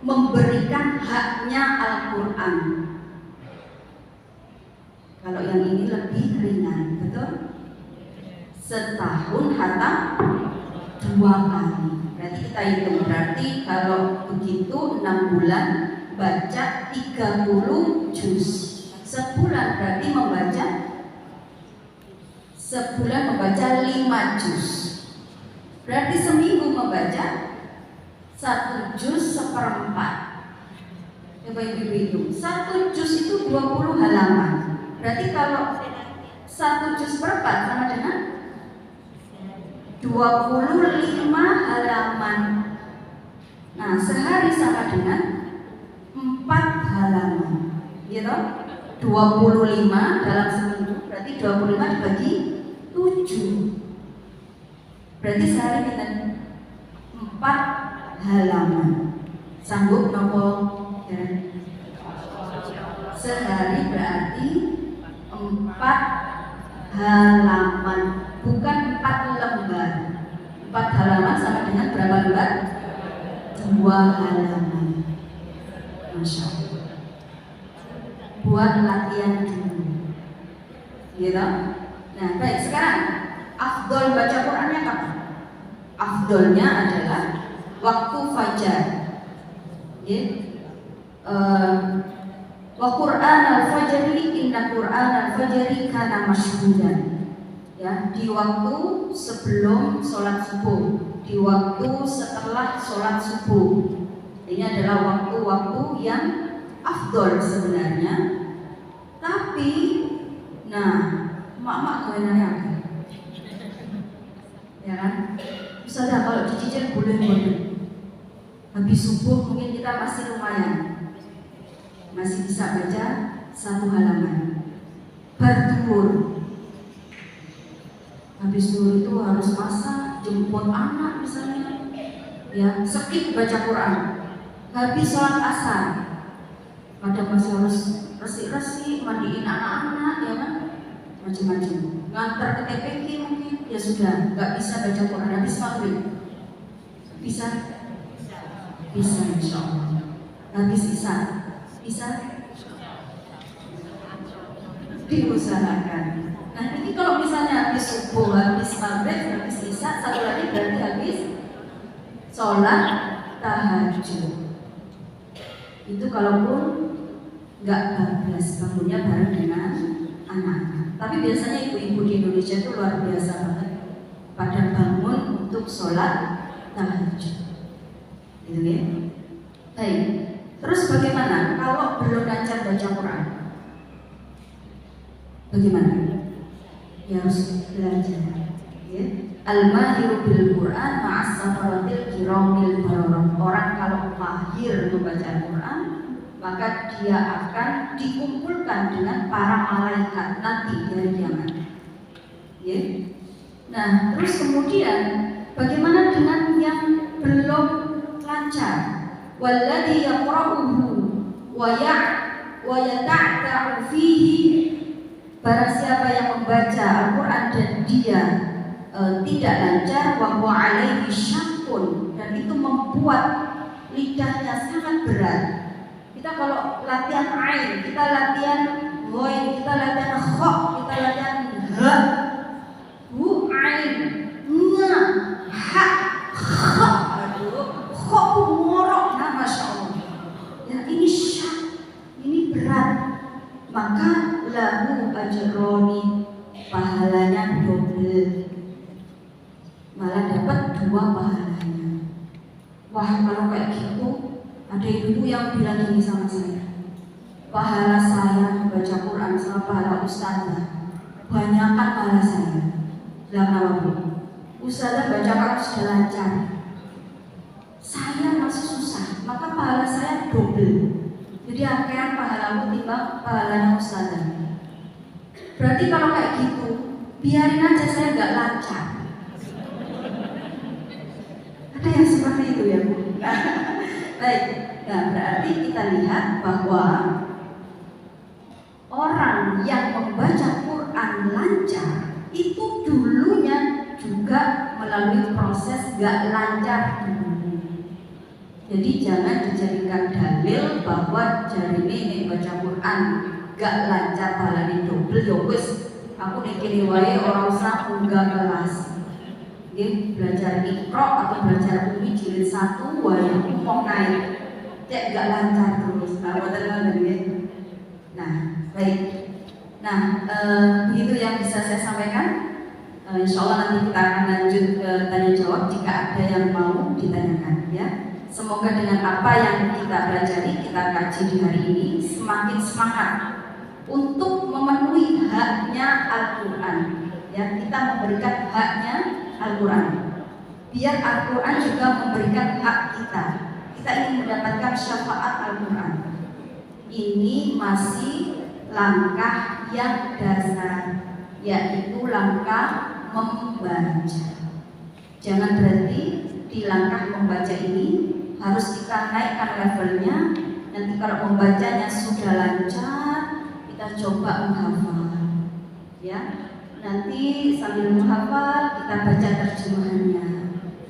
memberikan haknya Al-Quran. Kalau yang ini lebih ringan, betul? Setahun khatam 2 kali. Berarti kita hitung, berarti kalau begitu 6 bulan baca 30 juz. Sebulan berarti sebulan membaca 5 juz. Berarti seminggu membaca 1 juz seperempat. Coba ibu hitung, 1 juz itu 20 halaman. Berarti kalau 1 juz per 4 sama dengan 25 halaman. Nah, sehari sama dengan 4 halaman. Gitu? 25 dalam seminggu, berarti 25 dibagi 7. Berarti sehari kita 4 halaman. Sanggup nopo? Ya. Sehari berarti 4 halaman, bukan 4 lembar. 4 halaman sama dengan berapa lembar? 2 halaman. Masya Allah. Buat latihan dulu. Gitu? Nah, baik, sekarang afdol baca Qur'annya kapan? Afdolnya adalah waktu fajar. Wa Qur'an al-fajri inna Qur'an al-fajri kana mashhudan. Ya, di waktu sebelum sholat subuh, di waktu setelah sholat subuh. Ini adalah waktu-waktu yang afdol sebenarnya. Tapi, nah, mak-mak kewenangannya apa? Ya kan? Misalnya kalau dicicil boleh. Habis subuh mungkin kita masih lumayan, masih bisa baca 1 halaman. Berduhur, habis duhur itu harus masak, jemput anak misalnya, ya skip baca Quran. Habis sholat asar, kadang masih harus resik-resik, mandiin anak-anak, ya kan, macam-macam. Ngantar ke TPQ mungkin, ya sudah, nggak bisa baca Quran. Habis maghrib, bisa, insya Allah. Habis isya, bisa, diusahakan. Nah, ini kalau misalnya habis subuh, habis maghrib, habis isya, satu lagi berarti habis sholat tahajud. Itu kalaupun nggak bablas, bangunnya bareng dengan anak-anak. Tapi biasanya ibu-ibu di Indonesia itu luar biasa banget pada bangun untuk sholat tahajud. Gitu ya. Baik. Terus bagaimana kalau belum lancar baca Quran? Bagaimana? Ya harus belajar. Ya. Al-mahiru bil Quran ma'as safaratil kiramil bararah. Orang kalau mahir membaca Quran, maka dia akan dikumpulkan dengan para malaikat nanti di hari kiamat. Ya. Nah, terus kemudian bagaimana dengan yang belum lancar? Walladzi yaqra'uhu wa yata'ta'u fihi. Barang siapa yang membaca Al-Quran dan dia tidak lancar, wa huwa alaihi syaqqun, dan itu membuat lidahnya sangat berat. Kita kalau latihan ain, kita latihan ghain, kita latihan kha, kita latihan ha, hu ain, nga, ha, kha, aduh, kha ngorok, nah masya Allah. Ya ini syak, ini berat. Maka lahu ajroni, pahalanya double, malah dapat 2 pahalanya. Wah, kalau kayak gitu, ada ibu yang bilang gini sama saya, pahala saya baca Quran sama pahala ustazah, banyakkan pahala saya. Lah kenapa? Ustazah baca Quran sudah lancar, saya masih susah, maka pahala saya double. Jadi akhirnya pahalamu timbang pahalanya ustazah. Berarti kalau kayak gitu, biarin aja saya nggak lancar. Ada yang seperti itu ya Bu? Baik, nah berarti kita lihat bahwa orang yang membaca Quran lancar itu dulunya juga melalui proses nggak lancar dulu. Jadi jangan dijadikan dalil bahwa jari ini baca Quran gak lancar pahalanya double, ya wis aku nikiri wae orang usah unggah kelas. Nggih, belajar Iqra atau belajar Umi jilid 1 wae mau naik. Cek gak lancar terus. Insya Allah nanti kita akan lanjut ke tanya jawab jika ada yang mau ditanyakan ya. Semoga dengan apa yang kita pelajari, kita kaji di hari ini semakin semangat untuk memenuhi haknya Al-Quran ya. Kita memberikan haknya Al-Quran, biar Al-Quran juga memberikan hak kita. Kita ingin mendapatkan syafaat Al-Quran. Ini masih langkah yang dasar, yaitu langkah membaca. Jangan berhenti di langkah membaca ini, harus kita naikkan levelnya. Nanti kalau membacanya sudah lancar, kita coba menghafal ya. Nanti sambil menghafal kita baca terjemahannya,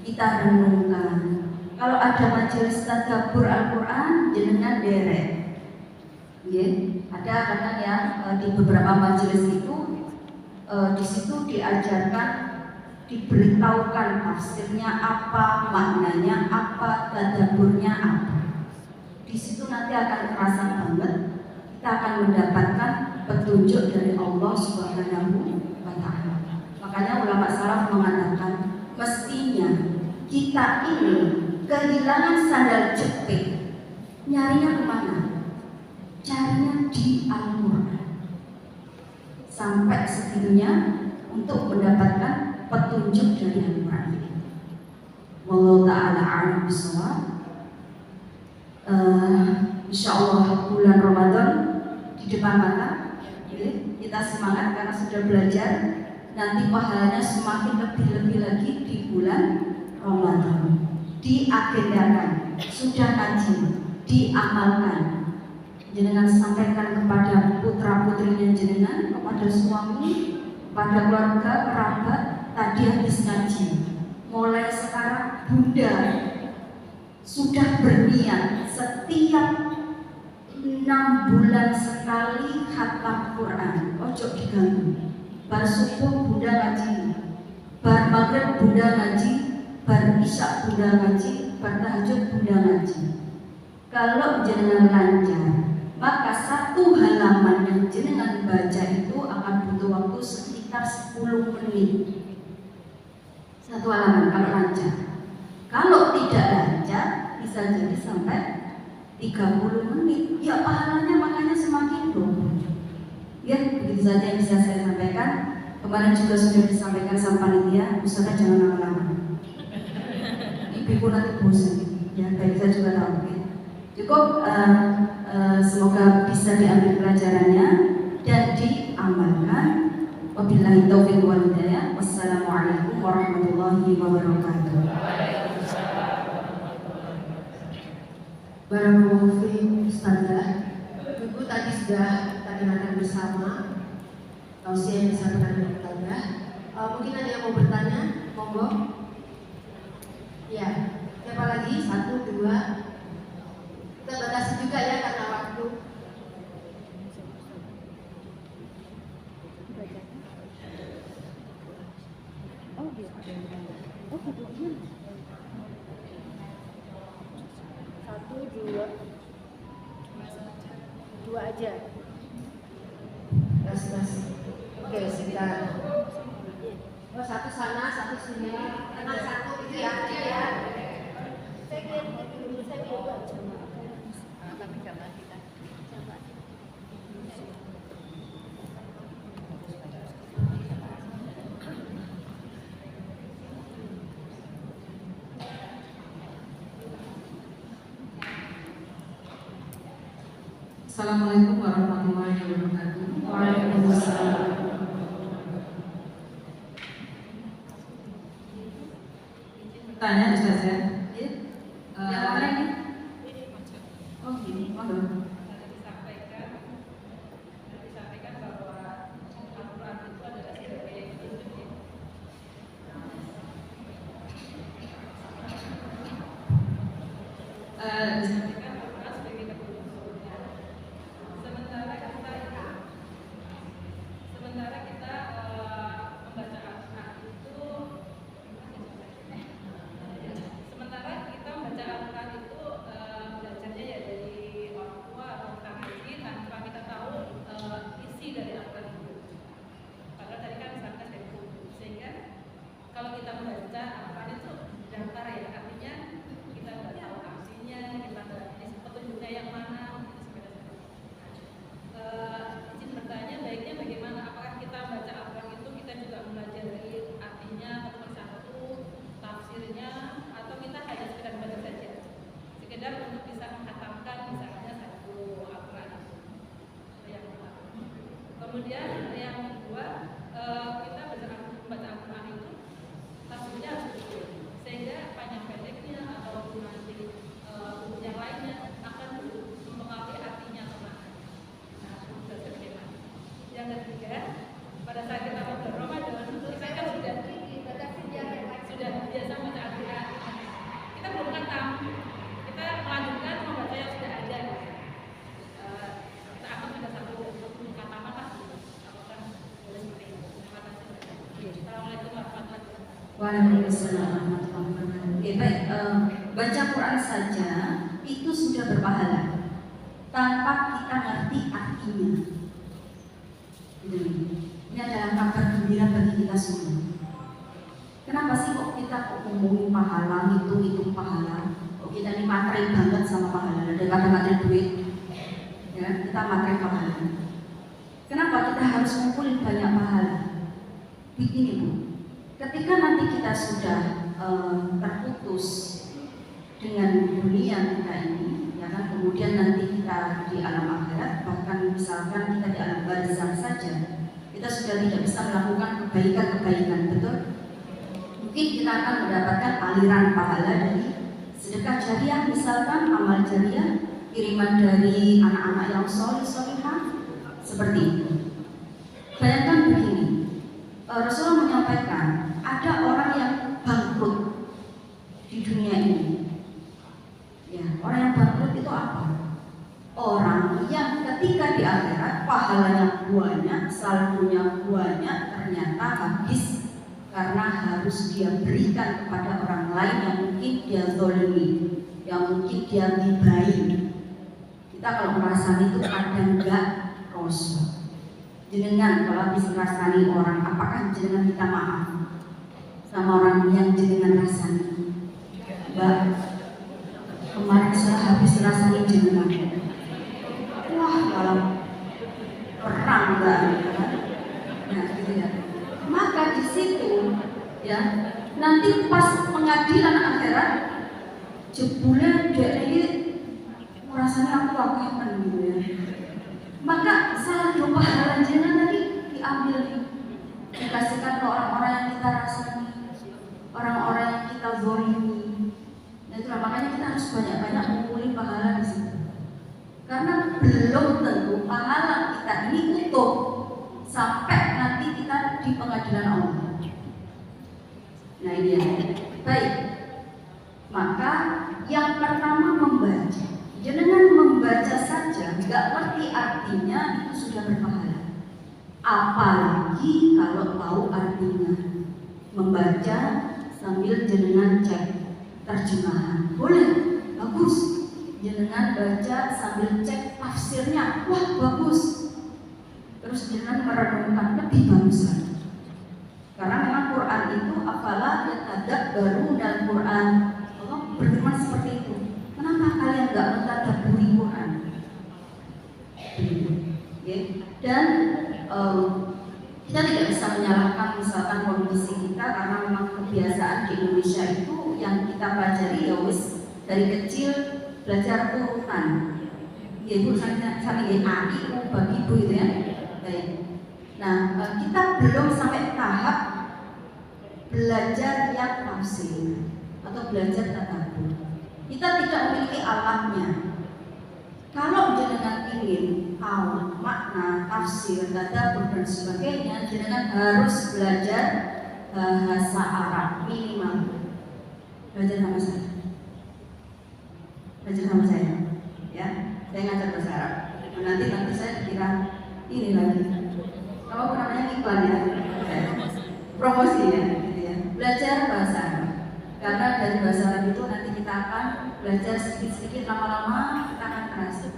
kita renungkan. Kalau ada majelis tadabbur Al-Quran, jenengan derek ya. Ada kadang ya di beberapa majelis itu di situ diajarkan, diberitahukan tafsirnya apa, maknanya apa, tadabburnya apa. Di situ nanti akan terasa banget, kita akan mendapatkan petunjuk dari Allah Subhanahu wa Ta'ala. Makanya ulama salaf mengatakan, mestinya kita ini kehilangan sandal jepit, nyarinya kemana? Carinya di Al-Quran. Sampai segitunya untuk mendapatkan petunjuk dari Al-Quran. Wallahu ta'ala a'lam bishawab. Insyaallah bulan Ramadan di depan mata, kita semangat karena sudah belajar. Nanti pahalanya semakin lebih-lebih lagi di bulan Ramadan. Diagendakan, sudah ngaji, diamalkan. Jenengan sampaikan kepada putra putrinya jenengan, kepada suami, kepada keluarga, kerabat. Tadi habis ngaji, mulai sekarang Bunda sudah berniat setiap 6 bulan sekali khatam Quran. Ojo diganggu. Bar subuh Bunda ngaji, bar maghrib Bunda ngaji, bar isya Bunda ngaji, bar tahajud Bunda ngaji. Kalau jenengan lancar, maka satu halaman yang jenengan baca itu akan butuh waktu sekitar 10 menit. Satu halaman kalau lancar. Kalau tidak lancar, bisa jadi sampai 30 menit. Ya pahalanya makanya semakin double. Ya, begitu saja yang bisa saya sampaikan. Kemarin juga sudah disampaikan sama panitia, usaha jangan lama-lama. Ibu nanti bosan. Ya, baik saya juga tahu. Ya. Cukup. Semoga bisa diambil pelajarannya dan diamalkan. Wabillahi taufiq wal hidayah. Wassalamualaikum warahmatullahi wabarakatuh. Barakallahu fiikum Ustazah. Ibu tadi sudah tanyakan bersama tausiah yang disampaikan oleh Ustazah. Mungkin ada yang mau bertanya, monggo. Ya, siapa lagi? 1, 2. Kita batasi juga ya karena waktu. Satu, dua aja. Gas. Oke, sekitar. Oh, satu sana, satu sini. Tenang, satu itu ya. Saya kira dulu saya aja. Tapi gambar kita coba. Assalamualaikum warahmatullahi wabarakatuh. Waalaikumsalam. Tanya Ustazah. Yang mana ini? Oh gini, monggo. Disampaikan bahwa Al-Quran itu adalah sebagai disampaikan Al-Quran sebagai kebutuhan. Sementara kita membaca Al-Quran itu belajarnya ya dari orang tua Waalaikumsalam warahmatullahi wabarakatuh. Oke, baik. Baca Quran saja itu sudah berpahala tanpa kita ngerti artinya. Gitu. Ini adalah kabar gembira bagi kita semua. Kenapa sih kok kita ngomongin pahala, hitung pahala? Kok kita ini materi banget sama pahala? Daripada materi duit, ya kita materi pahala. Kenapa kita harus ngumpulin banyak pahala? Begini Bu, ketika nanti kita sudah terputus dengan dunia kita ini, ya kan, kemudian nanti kita di alam akhirat, bahkan misalkan kita di alam barzakh saja, kita sudah tidak bisa melakukan kebaikan-kebaikan, betul? Mungkin kita akan mendapatkan aliran pahala dari sedekah jariah, misalkan amal jariah, kiriman dari anak-anak yang soleh-solehah, seperti itu. Bayangkan begini, Rasulullah menyampaikan ada orang yang bangkrut di dunia ini. Ya, orang yang bangkrut itu apa? Orang yang ketika di akhirat pahalanya banyak, saldonya banyak, ternyata habis karena harus dia berikan kepada orang lain yang mungkin dia zolimi, yang mungkin dia gibahin. Kita kalau merasa itu kadang enggak rosok. Jenengan kalau habis merasani orang, apakah jenengan minta maaf sama orang yang jenengan rasani? Mbak, kemarin saya habis rasani jenengan. Wah, kalau perang enggak, nah gitu ya. Maka di situ ya nanti pas pengadilan akhirat jebule dia ini rasanya aku apa gitu ya. Maka saldo pahala jenengan tadi diambil nih, dikasihkan ke orang-orang yang kita rasani, orang-orang yang kita zolimi. Nah itulah makanya kita harus banyak-banyak mengumpulin pahala di situ. Karena belum tentu pahala kita ini utuh sampai nanti kita di pengadilan Allah. Nah ini ya. Baik. Maka yang pertama membaca. Jangan membaca saja, nggak ngerti artinya itu sudah berpahala. Apalagi kalau tahu artinya. Membaca sambil jenengan cek terjemahan. Boleh, bagus. Jenengan baca sambil cek tafsirnya. Wah, bagus. Terus jangan merenungkan lebih bagus lagi. Karena memang Quran itu apalah yatadabbaru dan Quran. Allah berfirman seperti itu. Kenapa kalian nggak mentadabburi Quran? Okay. Dan kita tidak bisa menyalahkan misalkan kondisi kita karena memang kebiasaan di Indonesia itu yang kita pelajari ya wis dari kecil belajar turunan. Ya ibu sampai AI bagi ibu itu ya. Baik. Nah, kita belum sampai tahap belajar yang tafsir atau belajar tadabbur. Kita tidak memiliki alatnya. Kalau jenengan ingin tahu makna tafsir, tadabbur dan sebagainya, jenengan harus belajar bahasa Arab minimal. Belajar sama saya. Belajar sama saya. Ya, saya ngajar bahasa Arab. Nanti saya kira ini lagi. Kalau namanya iklan ya, promosi ya, gitu ya. Belajar bahasa Arab. Karena dari bahasa Arab itu nanti kita akan belajar sedikit-sedikit, lama-lama kita akan terasa.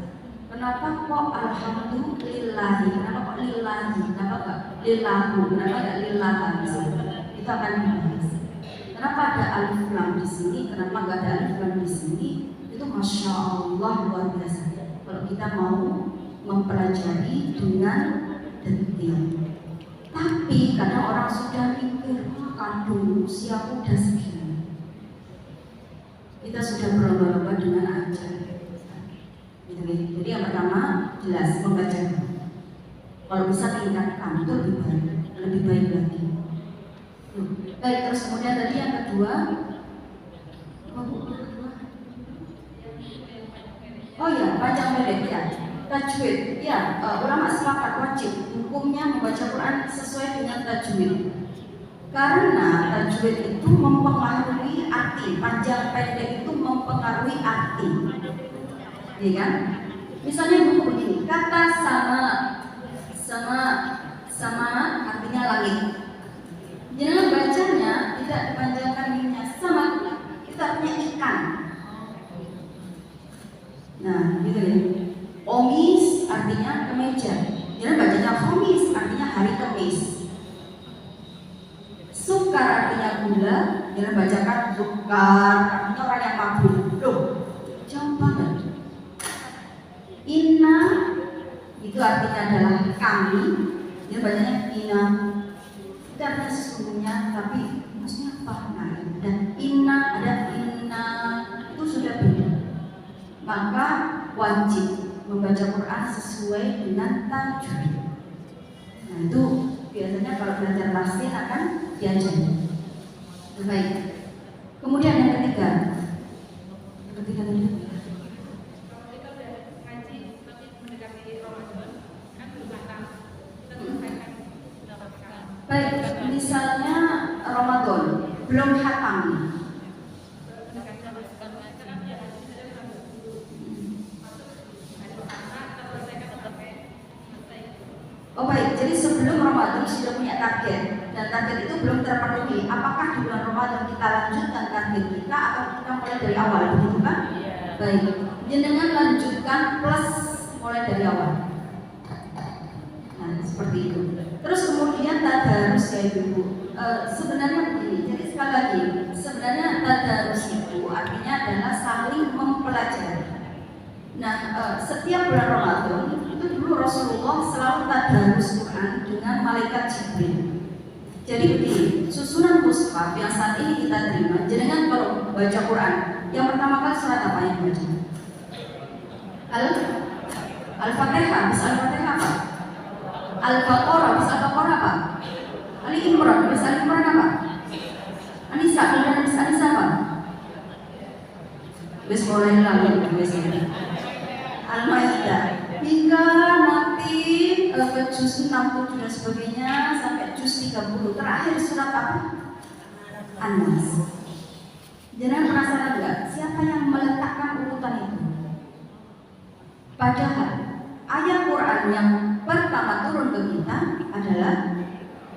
Kenapa kok alhamdulillahi? Kenapa kok lillahi? Kenapa enggak lillahu? Kenapa enggak lillaha? Itu akan dibahas. Kenapa ada alif lam di sini? Kenapa enggak ada alif lam di sini? Itu masya Allah luar biasa. Kalau kita mau mempelajari dengan detail. Tapi kadang orang sudah mikir, kandung usia udah segini. Kita sudah berlomba-lomba dengan ajar. Jadi yang pertama jelas membaca. Kalau bisa tingkatkan itu lebih baik lagi. Baik, terus kemudian tadi yang kedua. Oh ya, panjang pendek ya. Tajwid, ya, ulama sepakat wajib hukumnya membaca Quran sesuai dengan tajwid. Karena tajwid itu mempengaruhi arti, panjang pendek itu mempengaruhi arti. Iya kan? Misalnya buku begini, kata sama artinya langit. Jangan bacanya tidak Nah, gitu ya. Omis artinya kemeja. Jadi bacanya khomis artinya hari Kamis. Sukar artinya gula, jadi bacakan sukar artinya orang yang mabuk. Loh, jauh banget. Inna itu artinya adalah kami, dia bacanya inna. Itu artinya sesungguhnya, tapi maksudnya apa? Nah, dan inna ada inna itu sudah beda. Maka wajib membaca Quran sesuai dengan tajwid. Nah itu biasanya kalau belajar tafsir akan diajari. Baik. Kemudian yang ketiga tadi. Kalau kita udah ngaji tapi mendekati Ramadan kan belum matang, kita selesaikan dalam sekarang. Baik, misalnya Ramadan belum khatam. Oh baik, jadi sebelum Ramadan sudah punya target dan target itu belum terpenuhi. Apakah di bulan Ramadan kita lanjutkan target kita atau kita mulai dari awal, begitu kan? Baik, jenengan lanjutkan plus mulai dari awal. Nah seperti itu. Terus kemudian tadarus ya ibu. Sebenarnya begini. Jadi sekali lagi, sebenarnya tadarus itu artinya adalah saling mempelajari. Nah, setiap bulan Ramadan itu dulu Rasulullah selalu tadarus Quran dengan malaikat Jibril. Jadi begini, susunan mushaf yang saat ini kita terima, jenengan kalau baca Quran, yang pertama kali surat apa yang baca? Al-Fatihah, bisa Al-Fatihah apa? Al-Baqarah, bisa Al-Baqarah apa? Ali Imran, bisa Ali Imran apa? Anisa, kemudian bisa Anisa apa? Wes mulai lalu, wes Al-Maidah hingga nanti ke juz 67 dan sebagainya sampai juz 30 terakhir surat apa? An-Nas. Jangan penasaran enggak siapa yang meletakkan urutan itu? Padahal ayat Quran yang pertama turun ke kita adalah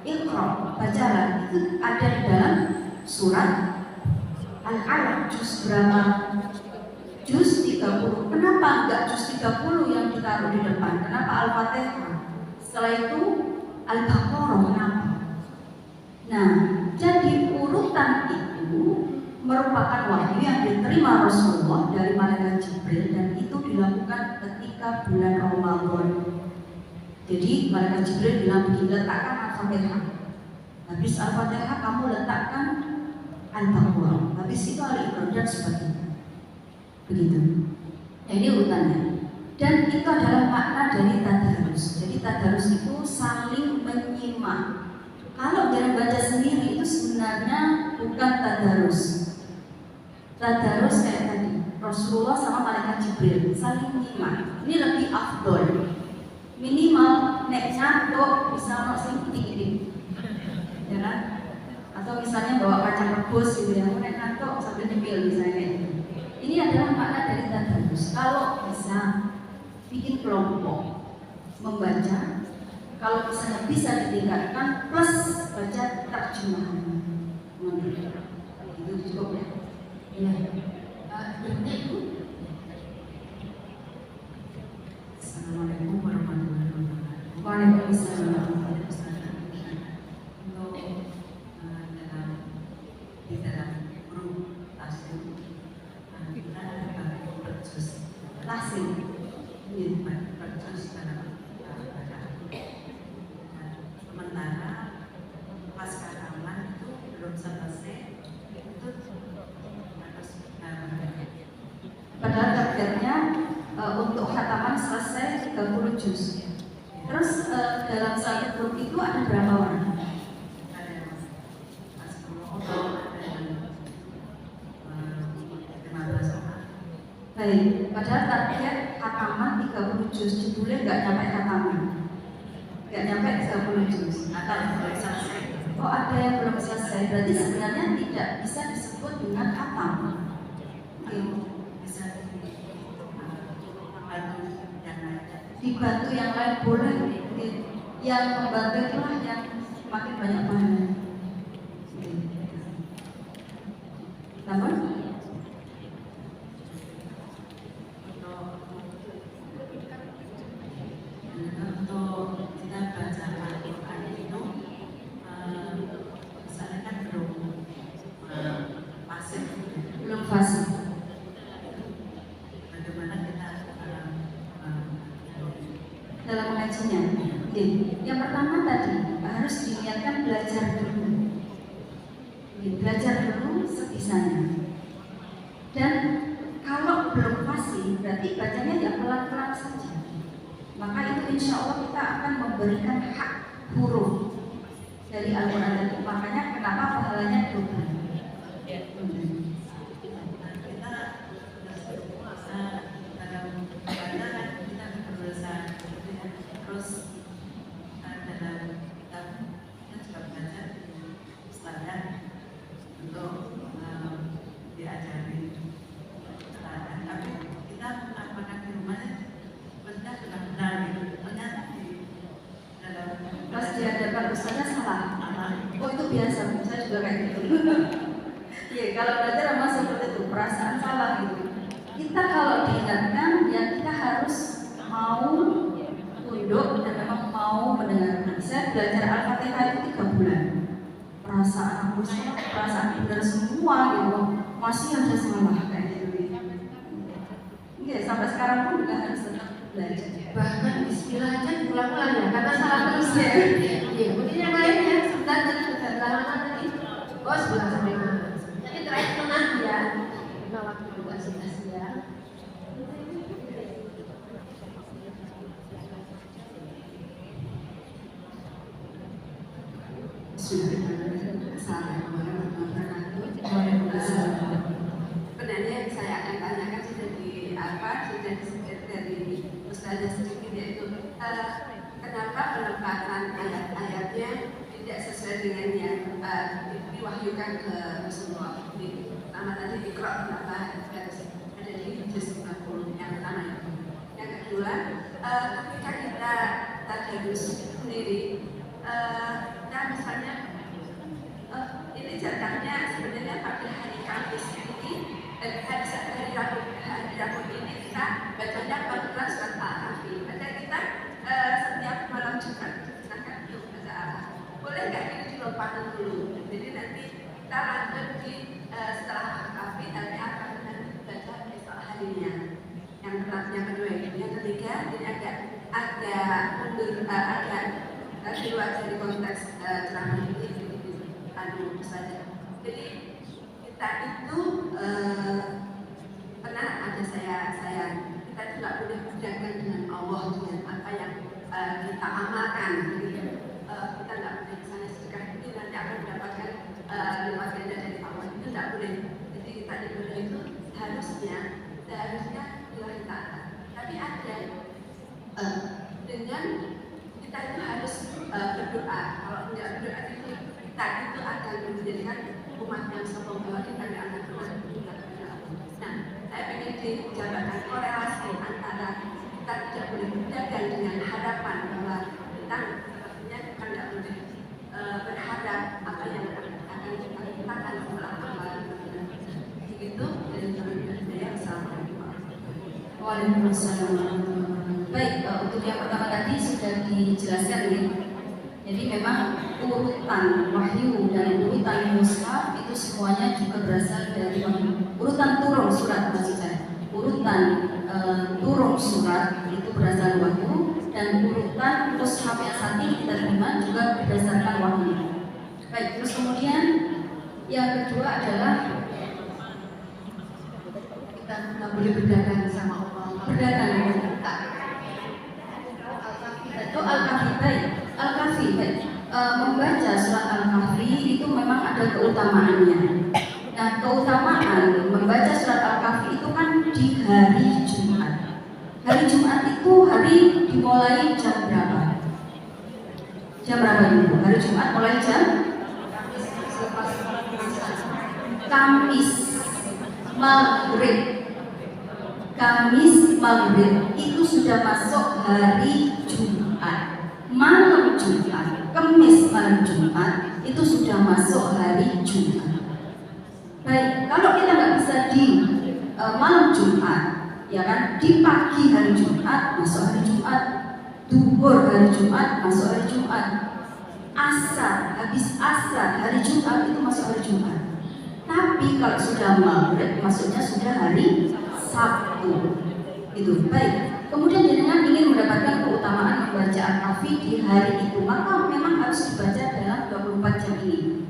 Iqra, bacalah, itu ada di dalam surat Al-Alaq juz berapa? Juz 30. Kenapa enggak juz 30 yang ditaruh di depan? Kenapa Al-Fatihah? Setelah itu Al-Baqarah, kenapa? Nah, jadi urutan itu merupakan wahyu yang diterima Rasulullah dari malaikat Jibril dan itu dilakukan ketika bulan Ramadan. Jadi malaikat Jibril bilang begini, letakkan Al-Fatihah. Habis Al-Fatihah kamu letakkan Al-Baqarah. Habis itu Al-Imran dan sebagainya. Begitu. Nah, ini urutannya. Dan itu adalah makna dari tadarus. Jadi tadarus itu saling menyimak. Kalau jangan baca sendiri itu sebenarnya bukan tadarus. Tadarus kayak tadi Rasulullah sama malaikat Jibril saling menyimak. Ini lebih afdol. Minimal nek nyantuk bisa langsung titik-titik. Ya kan? Atau misalnya bawa kacang rebus gitu ya, nek nyantuk sambil nyemil misalnya kayak gitu. Ini adalah makna dari tadarus. Kalau bisa bikin kelompok membaca, kalau misalnya bisa ditingkatkan plus baca terjemahan. Itu cukup ya. Ya. Berikutnya Ibu. Assalamualaikum warahmatullahi wabarakatuh. Waalaikumsalam. Di dalam grup taslim kita ada perjus Taslim. perjus dalam bacaan. Sementara pasca Ramadan itu belum selesai itu harus Padahal targetnya untuk khataman selesai 30 juz. Terus dalam satu grup itu ada berapa orang? Baik, padahal target khataman 30 juz, judulnya nggak nyampe khataman, nggak nyampe 30 juz. atau belum selesai. Oh ada yang belum selesai, berarti sebenarnya tidak bisa disebut dengan khatam. Bisa Dibantu yang lain boleh, yang membantu itulah yang makin banyak pahalanya. Namun dalam mengajinya. Oke. Yang pertama tadi harus diniatkan belajar dulu. Oke, belajar dulu sebisanya. Dan kalau belum fasih, berarti bacanya ya pelan-pelan saja. Maka itu insya Allah kita akan memberikan hak huruf dari Al-Quran itu. Makanya kenapa pahalanya double. Dalam ibadah kita berusaha terus dalam kita juga belajar standar untuk diajari standar. Tapi kita apakah di rumah benar benar ternyata di dalam Pas di hadapan ustaznya salah. Oh itu biasa, saya juga kayak gitu. Iya, kalau belajar sama seperti itu, perasaan salah gitu. Kita kalau diingatkan, ya kita harus mau tunduk dan memang mau mendengarkan. Saya belajar Al-Fatihah itu 3 bulan. Perasaan aku salah, perasaan benar semua gitu. Masih ada salah kayak gitu. Iya, sampai sekarang pun juga harus tetap belajar. Bahkan bismillah aja diulang-ulang ya, karena salah terus ya. Iya, mungkin yang lainnya sebentar tadi sudah lama tadi. Oh, sebelah sampai mana? Jadi terakhir tenang ya. Karena waktu juga sudah siang. Sebenarnya yang saya akan tanyakan sudah disebut dari Ustazah sedikit, yaitu kenapa penempatan ayat-ayatnya tidak sesuai dengan yang diwahyukan ke Rasulullah. Pertama tadi Iqra, kenapa harus ada di juz 50 yang pertama itu. Yang kedua, ketika kita tadarus sendiri, dan misalnya ini jatahnya sebenarnya pada hari Kamis ini dan hari Rabu ini kita bacanya pelan-pelan surat Al-Kahfi. Padahal kita setiap malam Jumat sedangkan belum baca Al-Kahfi. Boleh nggak ini dilupakan dulu? Jadi nanti kita lanjut di setelah Al-Kahfi tapi akan nanti baca besok harinya. Yang kedua itu. Yang ketiga ini agak mundur, agak di luar dari konteks ceramah ini. Saja. Jadi kita itu pernah ada saya kita tidak boleh berdagang dengan Allah dengan apa yang kita amalkan. Jadi kita tidak boleh misalnya sedekah ini nanti akan mendapatkan lipat ganda dari Allah, itu tidak boleh. Jadi kita ibadah itu seharusnya lillahi ta'ala. Tapi ada dengan kita itu harus berdoa. Kalau tidak berdoa itu kita itu akan menjadikan umat yang sombong bahwa kita tidak akan pernah berdoa kepada Allah. Nah, saya ingin dijabarkan korelasi antara kita tidak boleh berdagang dengan harapan bahwa kita sepertinya kita tidak boleh berharap apa yang akan kita lakukan setelah amalan. Begitu dari teman-teman saya. Assalamualaikum warahmatullahi wabarakatuh. Waalaikumsalam warahmatullahi wabarakatuh. Baik, untuk yang pertama tadi sudah dijelaskan ya. Jadi memang urutan wahyu dan urutan mushaf itu semuanya juga berasal dari wahyu. Urutan turun surat maksud saya. Urutan turun surat itu berasal dari wahyu dan urutan mushaf yang saat ini kita terima juga berdasarkan wahyu. Baik, terus kemudian yang kedua adalah Kita nggak boleh berdagang sama Allah. berdagang. Itu Al-Kahfi baik. Al-Kahfi baik. Membaca surat Al-Kahfi itu memang ada keutamaannya. Nah, keutamaan membaca surat Al-Kahfi itu kan di hari Jumat. Hari Jumat itu hari dimulai jam berapa? Jam berapa Ibu? Hari Jumat mulai jam Kamis Maghrib. Kamis Maghrib itu sudah masuk hari Jumat. Malam Jumat, Kamis malam Jumat itu sudah masuk hari Jumat. Baik, kalau kita nggak bisa di malam Jumat, ya kan, di pagi hari Jumat masuk hari Jumat, duhur hari Jumat masuk hari Jumat, asar habis asar hari Jumat itu masuk hari Jumat. Tapi kalau sudah maghrib, maksudnya sudah hari Sabtu. Itu baik. Kemudian jenengan ingin mendapatkan keutamaan kafi di hari itu, maka memang harus dibaca dalam 24 jam ini.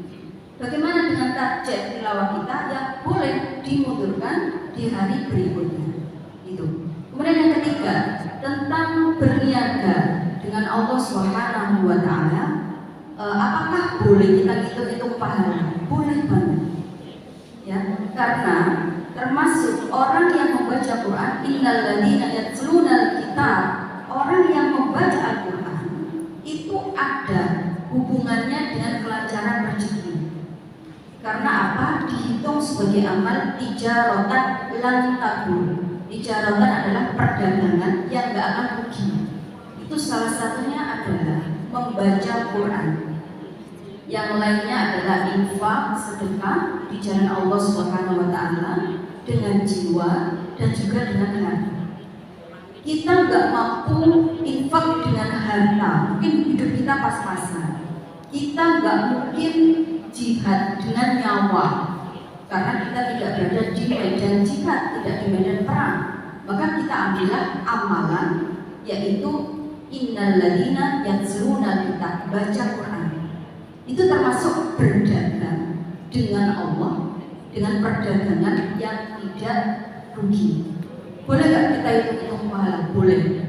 Bagaimana dengan target tilawah kita yang boleh dimundurkan di hari berikutnya? Itu. Kemudian yang ketiga, tentang berniaga dengan Allah Subhanahu wa Ta'ala. Apakah boleh kita hitung pahala? Boleh banget. Ya, karena termasuk orang yang membaca Quran, innal ladzina yatlunal kitab, orang yang membaca Al-Quran itu ada hubungannya dengan kelancaran rezeki. Karena apa? Dihitung sebagai amal tijaratan lan tabur. Tijaratan adalah perdagangan yang gak akan rugi. Itu salah satunya adalah membaca Quran. Yang lainnya adalah infak, sedekah di jalan Allah Subhanahu wa Ta'ala dengan jiwa dan juga dengan harta. Kita nggak mampu infak dengan harta, mungkin hidup kita pas-pasan. Kita nggak mungkin jihad dengan nyawa, karena kita tidak berada di medan jihad, tidak di medan perang. Maka kita ambillah amalan, yaitu innal ladzina yatluna kitab, baca Quran. Itu termasuk berdagang dengan Allah, dengan perdagangan yang tidak rugi. Boleh nggak kita hitung pahala? Boleh.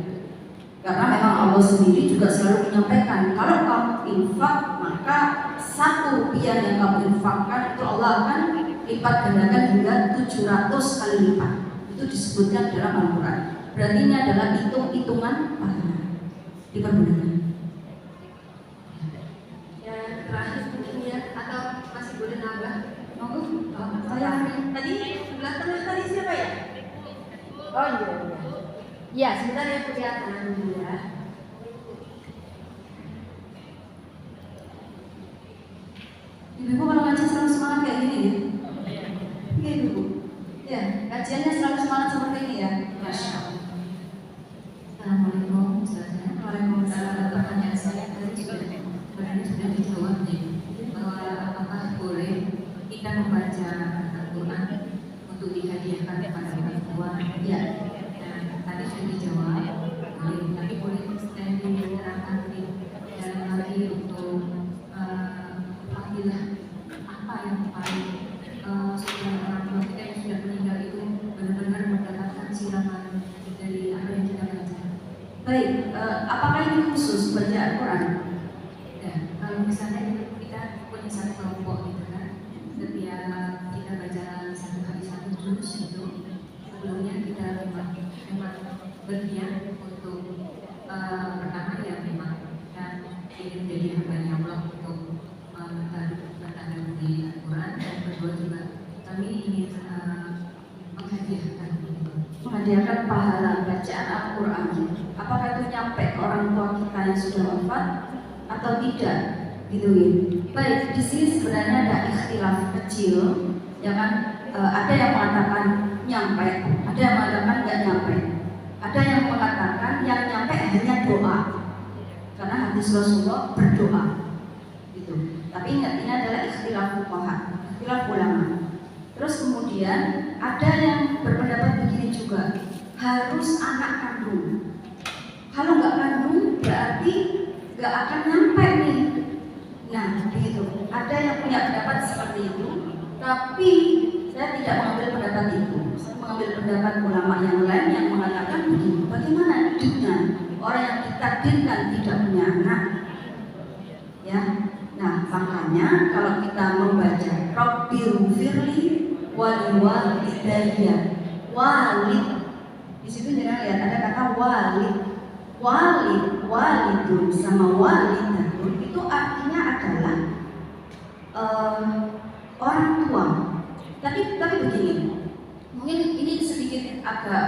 Karena memang Allah sendiri juga selalu menyampaikan, kalau kamu infak, maka 1 rupiah yang kamu infakkan itu Allah akan lipat gandakan hingga 700 kali lipat. Itu disebutkan dalam Al-Quran. Berarti ini adalah hitung-hitungan pahala. Diperbolehkan. Terakhir mungkin ya, atau masih boleh nambah? Tadi sebelah tengah tadi siapa ya? Oh iya. Ya, sebentar ya, kelihatan dulu ya. Ibu kalau ngaji selalu semangat kayak gini ya? Iya Ibu. Ya, kajiannya selalu semangat seperti ini ya. Masya Allah. Assalamualaikum Ustazah. Waalaikumsalam. Pertanyaan saya tadi juga sebenarnya sudah dijawab nih, bahwa apakah boleh kita membaca Al-Quran untuk dihadiahkan kepada orang tua? Ya. Dan tadi sudah dijawab, boleh. Tapi boleh saya diterangkan lebih dalam lagi untuk fadilah apa yang paling supaya orang tua kita yang sudah meninggal itu benar-benar mendapatkan siraman dari apa yang kita baca. Baik, apakah ini khusus baca Al-Quran? Ya, kalau misalnya kita punya satu kelompok gitu kan, setiap kita baca satu kali satu juz itu, sebelumnya kita memang berniat untuk pertama ya memang dan ingin menjadi hambanya Allah untuk mentadaburi Al-Quran, dan kedua juga kami ingin menghadiahkan Menghadiahkan pahala bacaan Al-Quran. Apakah itu nyampe ke orang tua kita yang sudah wafat atau tidak? Gitu ya. Baik, di sini sebenarnya ada ikhtilaf kecil, ya kan? Ada yang mengatakan nyampe, ada yang mengatakan nggak nyampe. Ada yang mengatakan yang nyampe hanya doa, karena hadis Rasulullah berdoa, gitu. Tapi ingat, ini adalah ikhtilaf fuqaha, ikhtilaf ulama. Terus kemudian ada yang berpendapat begini juga, harus anak kandung. Kalau nggak kandung berarti nggak akan nyampe nih. Nah, begitu. Ada yang punya pendapat seperti itu, tapi saya tidak mengambil pendapat itu. Saya mengambil pendapat ulama yang lain yang mengatakan begini, bagaimana dengan orang yang ditakdirkan tidak punya anak? Ya, nah makanya kalau kita membaca Rabbighfirli waliwalidayya, walid, di situ jangan lihat ada kata walid, walidun sama walidatun itu artinya adalah orang tua. Tapi begini, mungkin ini sedikit agak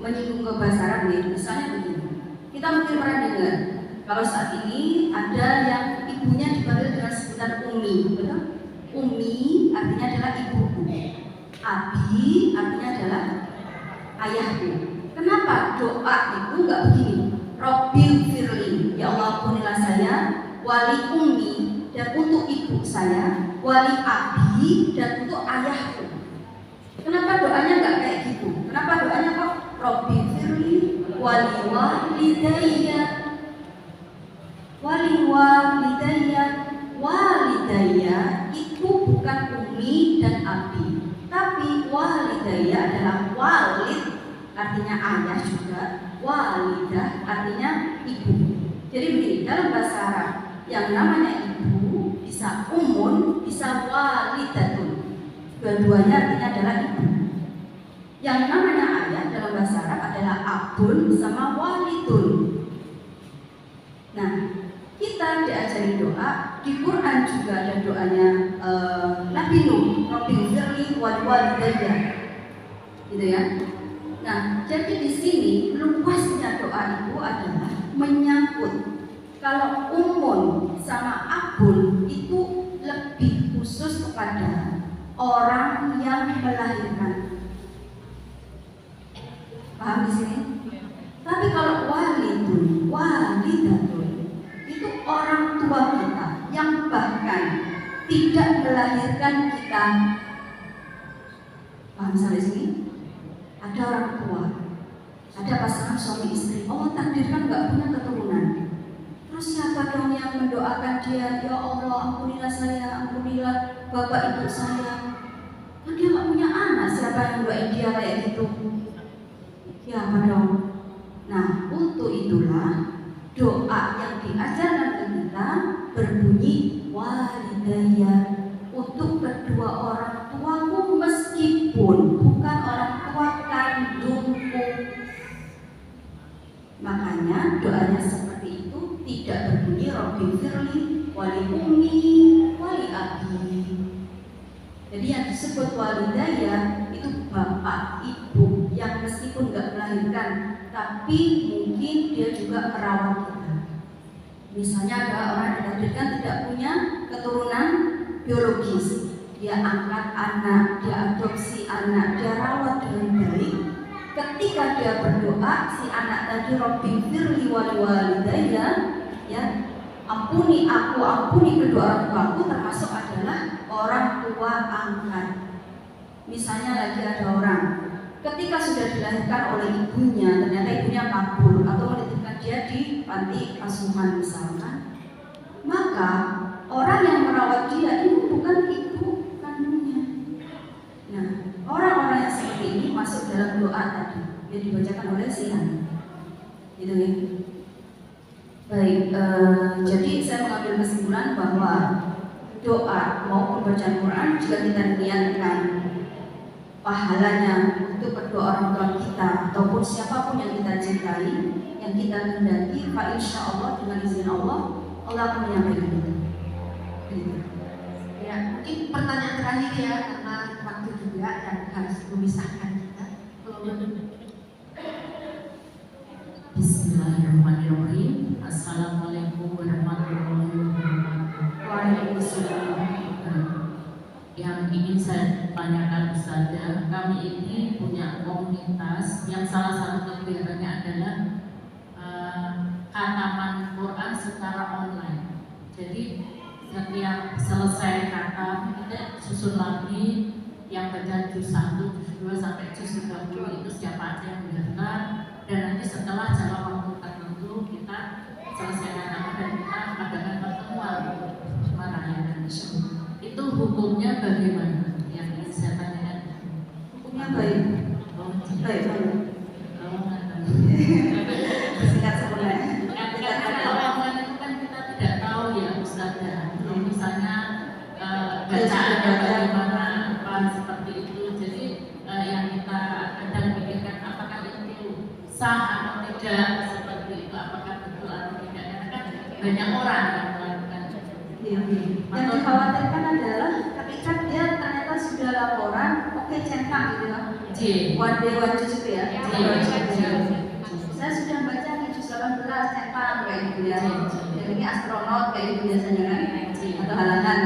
menyinggung ke bahasa Arab nih. Misalnya begini, kita mungkin pernah dengar kalau saat ini ada yang ibunya dipanggil dengan sebutan umi, betul? Umi artinya adalah ibuku, abi artinya adalah ayahku. Kenapa doa itu nggak begini? Rabbighfirli, ya Allah ampunilah saya, wali ummi, dan untuk ibu saya, wali abi, dan untuk ayahku. Kenapa doanya nggak kayak gitu? Kenapa doanya kok Rabbighfirli wali walidayya? Waliwalidayya, walidayya itu bukan umi dan abi, tapi walidayya adalah walid, artinya ayah juga, walidah artinya ibu. Jadi begini, dalam bahasa Arab yang namanya ibu bisa umun, bisa walidatun. Dua-duanya artinya adalah ibu. Yang namanya ayah dalam bahasa Arab adalah abun sama walidun. Nah, kita diajari doa di Quran juga ada doanya Nabi Nuh, Rabbighfirli walidayya, gitu ya. Nah, jadi di sini luasnya doa itu adalah menyangkut kalau umun sama abun itu lebih khusus kepada orang yang melahirkan. Paham di sini? Tapi kalau walidun, walidatun itu orang tua kita yang bahkan tidak melahirkan kita. Paham sampai sini? Ada orang tua, ada pasangan suami istri. Allah takdirkan nggak punya keturunan. Terus siapa dong yang mendoakan dia? Ya Allah, ampunilah saya, ampunilah bapak ibu saya. Kan dia nggak punya anak, siapa yang mendoain dia kayak gitu? Ya apa dong? Nah, untuk itulah doa yang diajarkan ke kita berbunyi walidayya, untuk kedua orang tuaku meskipun bukan orang tua kandungku. Makanya doanya seperti itu, tidak berbunyi Rabbighfirli wali ummi wali abi. Jadi yang disebut walidayya itu bapak ibu yang meskipun nggak melahirkan, tapi mungkin dia juga merawat kita. Misalnya ada orang yang ditakdirkan tidak punya keturunan biologis, dia angkat anak, dia adopsi anak, dia rawat dengan baik. Ketika dia berdoa, si anak tadi Rabbighfirli walidayya, ya, ampuni aku, ampuni kedua orang tuaku, termasuk adalah orang tua angkat. Misalnya lagi ada orang ketika sudah dilahirkan oleh ibunya, ternyata ibunya kabur atau menitipkan dia di panti asuhan misalkan, maka orang yang merawat dia itu bukan ibu kandungnya. Nah, orang-orang yang seperti ini masuk dalam doa tadi yang dibacakan oleh si anak. Gitu ya. Baik, jadi saya mengambil kesimpulan bahwa doa maupun bacaan Quran jika kita niatkan pahalanya untuk kedua orang tua kita ataupun siapapun yang kita cintai, yang kita kehendaki, fa insya Allah dengan izin Allah, Allah akan menyampaikan kita. Ya, mungkin pertanyaan terakhir ya, karena waktu juga yang harus memisahkan kita. Bismillahirrahmanirrahim. Assalamualaikum warahmatullahi wabarakatuh. Waalaikumsalam. Yang ingin saya tanyakan Ustazah, kami ini punya komunitas yang salah satu kegiatannya adalah khataman Quran secara online. Jadi setiap selesai khatam kita susun lagi yang baca juz 1, juz 2 sampai juz 30 itu siapa aja yang mendaftar, dan nanti setelah jangka waktu tertentu kita selesai khataman dan kita adakan pertemuan merayakan itu. Itu hukumnya bagaimana? Yang ingin saya tanyakan. Hukumnya baik. Baik. Singkat sebenarnya. Karena orang itu kan kita tidak tahu ya Ustazah. Misalnya bacaannya bagaimana, apa seperti itu. Jadi yang kita kadang pikirkan apakah itu sah atau tidak, seperti itu, apakah betul atau tidak. Karena kan banyak orang yang melakukan. Yang dikhawatirkan adalah ketika dia ternyata sudah laporan, oke cetak gitu kan. One day one juice itu ya. Saya sudah baca nih juz 18 cetak kayak gitu ya. Yang ini astronot kayak gitu biasanya kan. Atau halangan.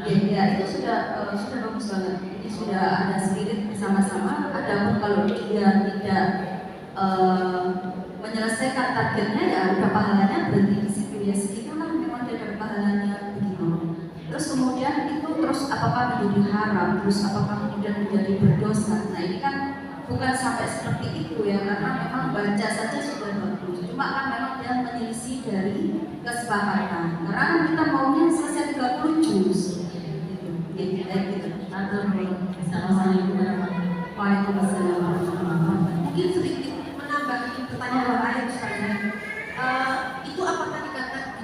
Ya itu sudah bagus banget. Ini sudah ada spirit bersama-sama. Adapun kalau dia tidak menyelesaikan targetnya, ya udah pahalanya berhenti di situ ya, segitulah memang dia dapat pahalanya begitu. Terus kemudian itu terus apakah menjadi haram, terus apakah kemudian menjadi berdosa. Nah ini kan bukan sampai seperti itu ya, karena memang baca saja sudah bagus. Cuma kan memang dia menyelisih dari kesepakatan kesepakatan. Karena kan kita maunya selesai 30 juz. Gitu. Assalamualaikum warahmatullahi wabarakatuh. Waalaikumsalam warahmatullahi wabarakatuh. Mungkin sedikit menambah pertanyaan lain Ustazah. Itu apakah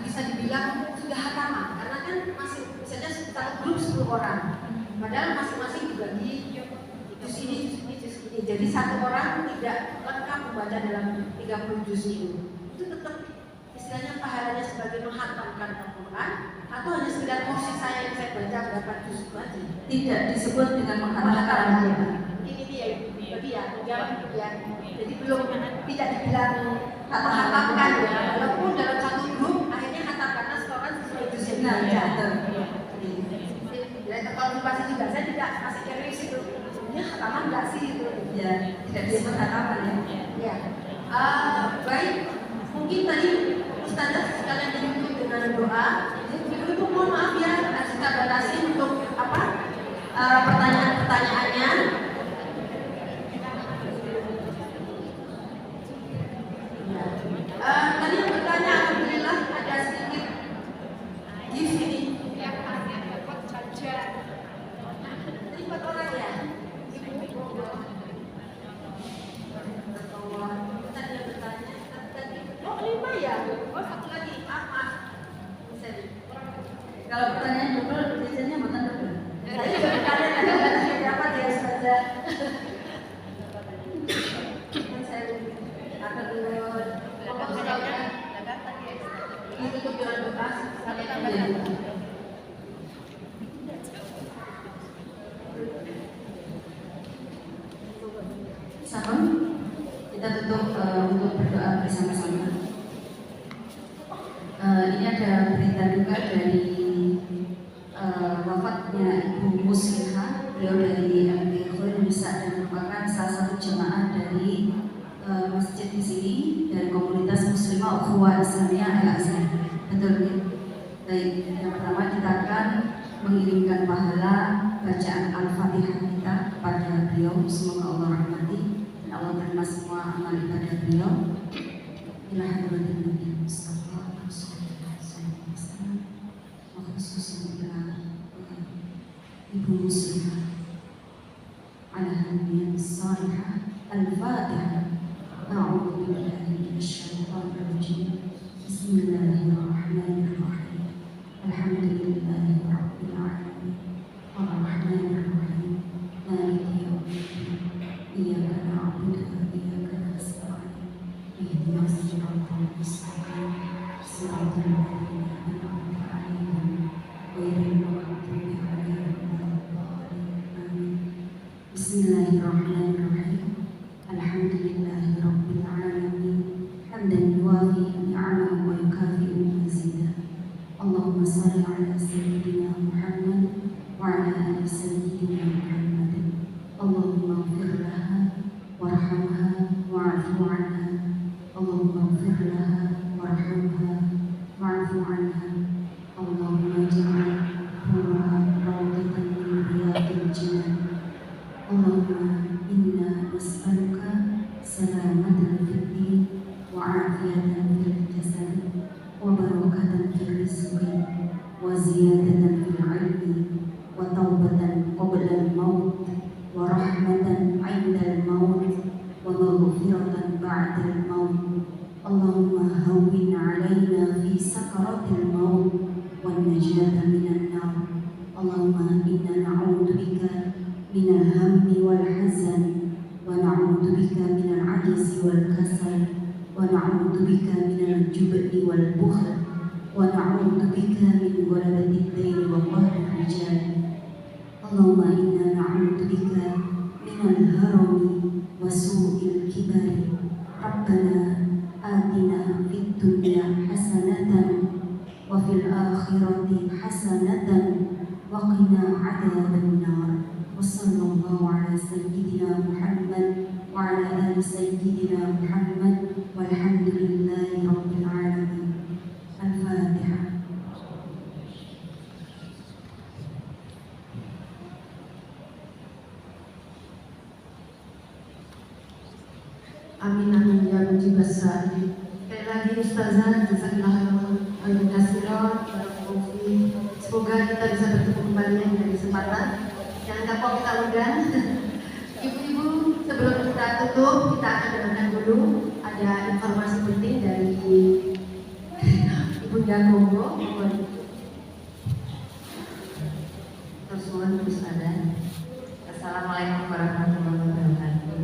bisa dibilang sudah hataman? Karena kan masih misalnya satu grup 10 orang, padahal masing-masing dibagi juz ini. Jadi satu orang tidak lengkap membaca dalam 30 juz itu tetap istilahnya pahalanya sebagai menghatamkan Al-Quran atau hanya sekedar porsi saya yang saya baca berapa juz itu aja? Tidak disebut dengan menghatamkan Al-Quran. Ini dia, tapi ya, jadi belum tidak dibilang hatamkan ya. Walaupun dalam satu grup akhirnya hatam karena setoran sesuai juz yang dibaca. Kalau pasti juga saya tidak masih curious itu. Ini hataman nggak sih itu? Ya, tidak disebut hataman ya. Ya. Baik, mungkin tadi Ustazah sekalian ditutup dengan doa. Itu mohon maaf ya, kita batasi untuk pertanyaan-pertanyaannya. Tadi yang bertanya, alhamdulillah ada sedikit gift ini. Ini buat orang ya. Tadi yang bertanya, oh 5 ya? Oh 1 lagi, maaf. Kalau pertanyaan double, biasanya bukan double. Tadi juga bertanya ada siapa dia Ustazah? Ditutup dengan doa. Sama, kita tutup untuk berdoa bersama-sama. Ini ada berita duka dari wafatnya Ibu Musliha. Beliau dari MT Khairul Nisa dan merupakan salah satu jemaah dari masjid di sini dari komunitas Muslimah Ukhuwah Islamiyah Al-Azhar. Betul ya? Baik, yang pertama kita akan mengirimkan pahala bacaan Al-Fatihah kita kepada beliau. Semoga Allah rahmati dan Allah terima semua amal ibadah beliau. Ila hadratin Nabi Mustafa Rasulullah SAW wa khususan ila Ibu Muslimah ala hadiyah salihah Al-Fatihah. A'udzu billahi minasyaitonir rajim. Bismillahirrahmanirrahim. Alhamdulillahi rabbil alamin. Arrahmanir rahim. Maliki yaumiddin. Iyyaka na'budu wa iyyaka nasta'in. Ihdinas siratal mustaqim. Siratal ladzina an'amta 'alaihim ghairil maghdubi 'alaihim waladdallin. Amin. Bismillahirrahmanirrahim. Alhamdulillahi rabbil alamin. Hamdan yuwafi ni'amahu wa yukafi'u mazidah. Allahumma salli ala sayyidina Muhammad wa ala ali sayyidina Muhammad. Allahumma ighfir laha warhamha wa'fu 'anha. Allahumma ighfir laha warhamha wa'fu 'anha. Allahumma ij'al quburaha rawdatan min riyadil jinan. Allahumma inna nas'aluka salamatan fid din wa 'afiyatan fil jasad wa barakatan fil rizqi wa ziyadatan fil 'ilmi wa taubatan qabla al-maut wa rahmatan 'inda al-maut wa maghfiratan ba'da al-maut. Allahumma hawwin 'alaina fi sakaratil maut wan najata minan nar. Allahumma inna na'udzu bika minal hammi wal hazan wa na'udzu bika minal 'ajzi wal kasal wa na'udzu bika minal jubni wal bukhl wa na'udzu bika min ghalabati ad-dayn wa qahri ar-rijal. Allahumma inna na'udzu bika minal harami wa su'il kibari. Rabbana atina fid dunya hasanatan wa fil akhirati hasanatan wa qina 'adzaban nar. وصلى الله على سيدنا محمد وعلى آل سيدنا محمد والحمد لله رب العالمين. الفاتحة. Amin amin ya mujibas sa'ilin. Sekali lagi Ustazah, jazakallahu khairan. kok kita undang. Ibu-ibu, sebelum kita tutup, kita akan dengarkan dulu ada informasi penting dari Ibunda Kongo. Tersuun Gus Adan. Assalamualaikum warahmatullahi wabarakatuh.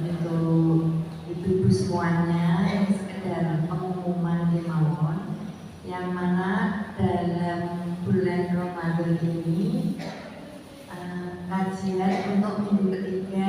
Untuk ibu-ibu semuanya, yang sekedar pengumuman di mawon, yang mana dalam bulan Ramadan ini kajian untuk minggu ketiga